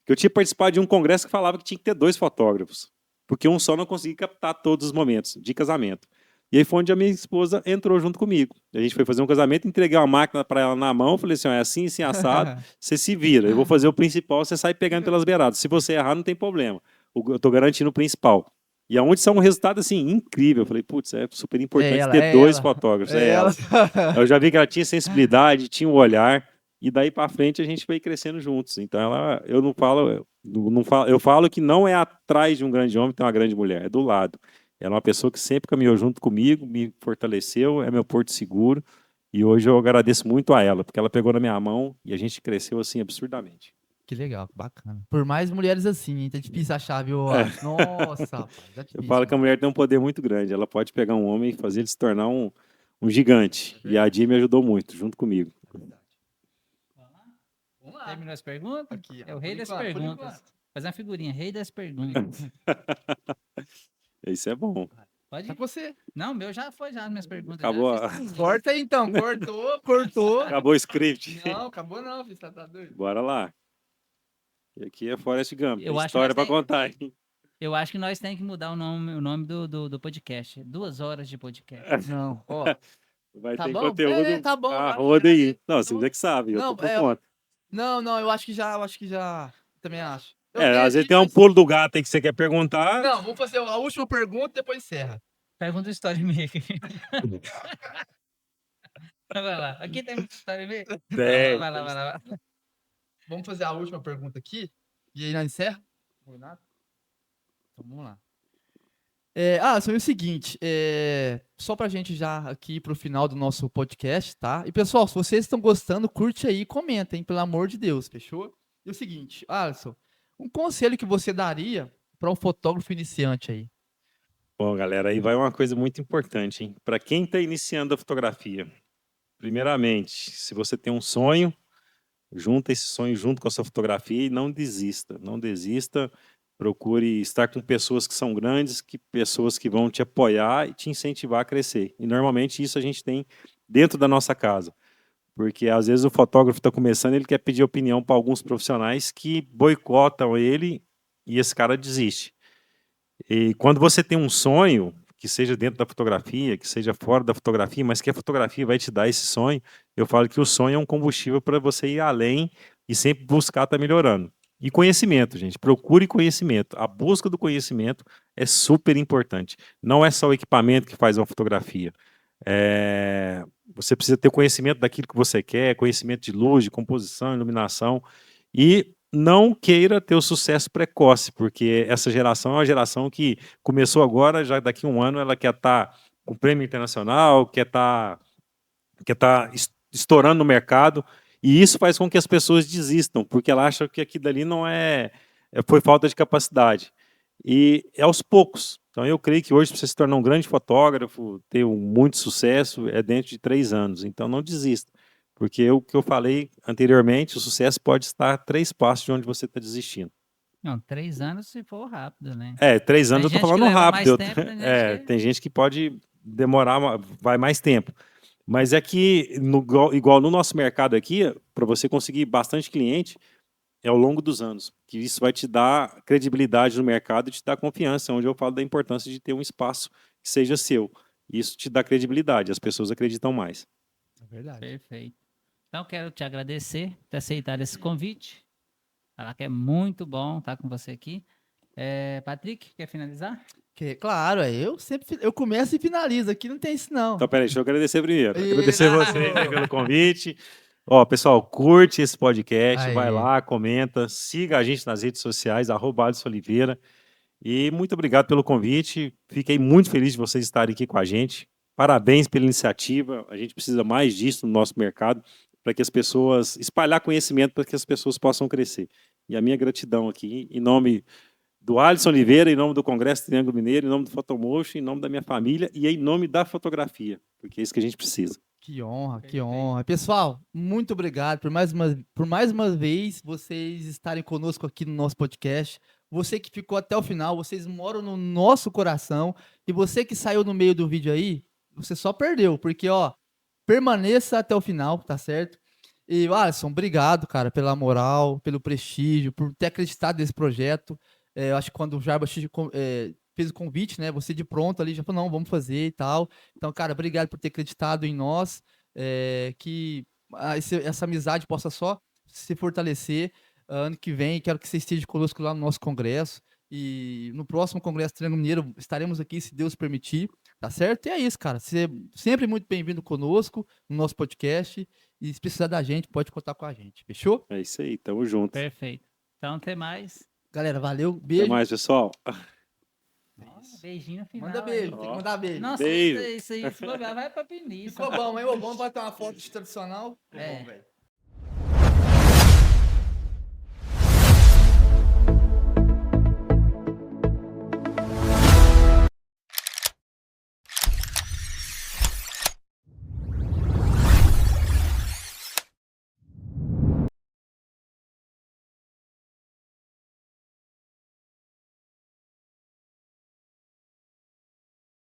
Speaker 3: Eu tinha participado de um congresso que falava que tinha que ter 2 fotógrafos, porque um só não conseguia captar todos os momentos de casamento. E aí foi onde a minha esposa entrou junto comigo. A gente foi fazer um casamento, entreguei uma máquina para ela na mão, falei assim, é assim, assim, assado, você se vira. Eu vou fazer o principal, você sai pegando pelas beiradas. Se você errar, não tem problema. Eu estou garantindo o principal. E aonde são um resultado assim incrível. Eu falei, putz, é super importante ter 2 fotógrafos. É ela. Eu já vi que ela tinha sensibilidade, tinha um olhar. E daí para frente a gente foi crescendo juntos. Então eu falo que não é atrás de um grande homem tem uma grande mulher, é do lado. Ela é uma pessoa que sempre caminhou junto comigo, me fortaleceu, é meu porto seguro. E hoje eu agradeço muito a ela, porque ela pegou na minha mão e a gente cresceu assim absurdamente.
Speaker 1: Que legal, que bacana. Por mais mulheres assim, hein? Tá difícil achar, viu? Nossa, rapaz, tá difícil.
Speaker 3: Eu falo que a mulher tem um poder muito grande. Ela pode pegar um homem e fazer ele se tornar um gigante. E a Di me ajudou muito, junto comigo.
Speaker 2: Vamos lá. Terminou as perguntas?
Speaker 1: Aqui,
Speaker 2: É o rei das perguntas. Fazer uma figurinha, rei das perguntas.
Speaker 3: Isso é bom.
Speaker 2: Pode
Speaker 1: Tá
Speaker 2: ir?
Speaker 1: com você.
Speaker 2: Não, meu já foi já as minhas perguntas.
Speaker 3: Acabou.
Speaker 2: Já fiz tudo.
Speaker 1: Corta aí então, cortou.
Speaker 3: Acabou o script.
Speaker 1: Não, acabou não, filho, tá doido.
Speaker 3: Bora lá. E aqui é Forrest Gump.
Speaker 2: Eu
Speaker 3: Tem
Speaker 2: acho
Speaker 3: história
Speaker 2: que
Speaker 3: para contar, hein?
Speaker 2: Eu acho que nós temos que mudar o nome do podcast. 2 horas de podcast.
Speaker 1: Não, ó.
Speaker 3: Vai
Speaker 1: Tá
Speaker 3: ter
Speaker 1: bom?
Speaker 3: conteúdo.
Speaker 1: Tá bom.
Speaker 3: Ah,
Speaker 1: acho
Speaker 3: roda
Speaker 1: que
Speaker 3: aí.
Speaker 1: já-
Speaker 3: Não, você já que sabe, eu
Speaker 1: Não,
Speaker 3: tô por conta.
Speaker 1: não, eu acho que já. Também acho. Eu
Speaker 3: É,
Speaker 1: tenho
Speaker 3: às vezes
Speaker 1: aqui,
Speaker 3: tem um
Speaker 1: mas-
Speaker 3: pulo do gato aí que você quer perguntar.
Speaker 1: Não, vamos fazer a última pergunta e depois encerra.
Speaker 2: Pergunta do Story Maker. Vai lá. Aqui tem Story Maker?
Speaker 3: Tem.
Speaker 2: Vai lá.
Speaker 1: Vamos fazer a última pergunta aqui e aí nós encerra? Então vamos lá. Alisson, é o seguinte, só pra gente já aqui pro final do nosso podcast, tá? E pessoal, se vocês estão gostando, curte aí e comenta, hein? Pelo amor de Deus, fechou? E o seguinte, Alisson, um conselho que você daria para um fotógrafo iniciante aí?
Speaker 3: Bom, galera, aí vai uma coisa muito importante, hein? Para quem está iniciando a fotografia, primeiramente, se você tem um sonho, junta esse sonho junto com a sua fotografia e não desista. Não desista. Procure estar com pessoas que são grandes, pessoas que vão te apoiar e te incentivar a crescer. E normalmente isso a gente tem dentro da nossa casa. Porque às vezes o fotógrafo está começando, ele quer pedir opinião para alguns profissionais que boicotam ele e esse cara desiste. E quando você tem um sonho, que seja dentro da fotografia, que seja fora da fotografia, mas que a fotografia vai te dar esse sonho, eu falo que o sonho é um combustível para você ir além e sempre buscar estar melhorando. E conhecimento, gente, procure conhecimento. A busca do conhecimento é super importante. Não é só o equipamento que faz uma fotografia. Você precisa ter conhecimento daquilo que você quer, conhecimento de luz, de composição, iluminação, e não queira ter o sucesso precoce, porque essa geração é uma geração que começou agora, já daqui a um ano ela quer estar com prêmio internacional, quer estar estourando no mercado, e isso faz com que as pessoas desistam, porque ela acha que aquilo ali não foi falta de capacidade. E é aos poucos. Então eu creio que hoje, para você se tornar um grande fotógrafo, ter muito sucesso, é dentro de 3 anos. Então não desista. Porque o que eu falei anteriormente, o sucesso pode estar a 3 passos de onde você está desistindo.
Speaker 2: Não, 3 anos se for rápido, né?
Speaker 3: 3 anos eu estou falando rápido. Tem gente que pode demorar, vai mais tempo. Mas é que, igual no nosso mercado aqui, para você conseguir bastante cliente, é ao longo dos anos, que isso vai te dar credibilidade no mercado e te dar confiança, onde eu falo da importância de ter um espaço que seja seu. Isso te dá credibilidade, as pessoas acreditam mais.
Speaker 1: É verdade.
Speaker 2: Perfeito. Então, quero te agradecer por ter aceitado esse convite. Falar que é muito bom estar com você aqui. Patrick, quer finalizar?
Speaker 1: Claro, eu sempre eu começo e finalizo. Aqui não tem isso, não.
Speaker 3: Então, peraí, deixa eu agradecer primeiro.
Speaker 1: Ih,
Speaker 3: Agradecer
Speaker 1: não.
Speaker 3: vocês aí pelo convite. Ó, pessoal, curte esse podcast, vai
Speaker 1: Aí.
Speaker 3: lá, comenta, siga a gente nas redes sociais, @AlissonOliveira. E muito obrigado pelo convite. Fiquei muito feliz de vocês estarem aqui com a gente. Parabéns pela iniciativa. A gente precisa mais disso no nosso mercado, para que as pessoas espalhar conhecimento para que as pessoas possam crescer. E a minha gratidão aqui, em nome do Alisson Oliveira, em nome do Congresso Triângulo Mineiro, em nome do Photomotion, em nome da minha família e em nome da fotografia, porque é isso que a gente precisa.
Speaker 1: Que honra, que
Speaker 2: Perfeito.
Speaker 1: honra. Pessoal, muito obrigado por mais uma vez vocês estarem conosco aqui no nosso podcast. Você que ficou até o final, vocês moram no nosso coração. E você que saiu no meio do vídeo aí, você só perdeu, porque, ó, permaneça até o final, tá certo? E, Alisson, obrigado, cara, pela moral, pelo prestígio, por ter acreditado nesse projeto. Eu acho que quando o Jarbas fez o convite, né? Você de pronto ali já falou, não, vamos fazer e tal. Então, cara, obrigado por ter acreditado em nós, que essa amizade possa só se fortalecer. Ano que vem, quero que você esteja conosco lá no nosso congresso. E no próximo Congresso Triângulo Mineiro estaremos aqui, se Deus permitir, tá certo? E é isso, cara. Você é sempre muito bem-vindo conosco no nosso podcast. E se precisar da gente, pode contar com a gente. Fechou?
Speaker 3: É isso aí, tamo junto.
Speaker 2: Perfeito. Então, até mais.
Speaker 1: Galera, valeu.
Speaker 3: Até
Speaker 1: Beijo.
Speaker 3: mais, pessoal.
Speaker 2: Beijinho no final.
Speaker 1: Manda beijo,
Speaker 2: aí.
Speaker 1: tem que
Speaker 3: Ó.
Speaker 1: mandar beijo.
Speaker 2: Nossa,
Speaker 3: Beijo.
Speaker 2: isso aí, se bobear, vai pra Penice.
Speaker 1: Ficou bom, hein? Ô, vamos bater uma foto tradicional? Ficou
Speaker 2: É.
Speaker 1: bom, velho.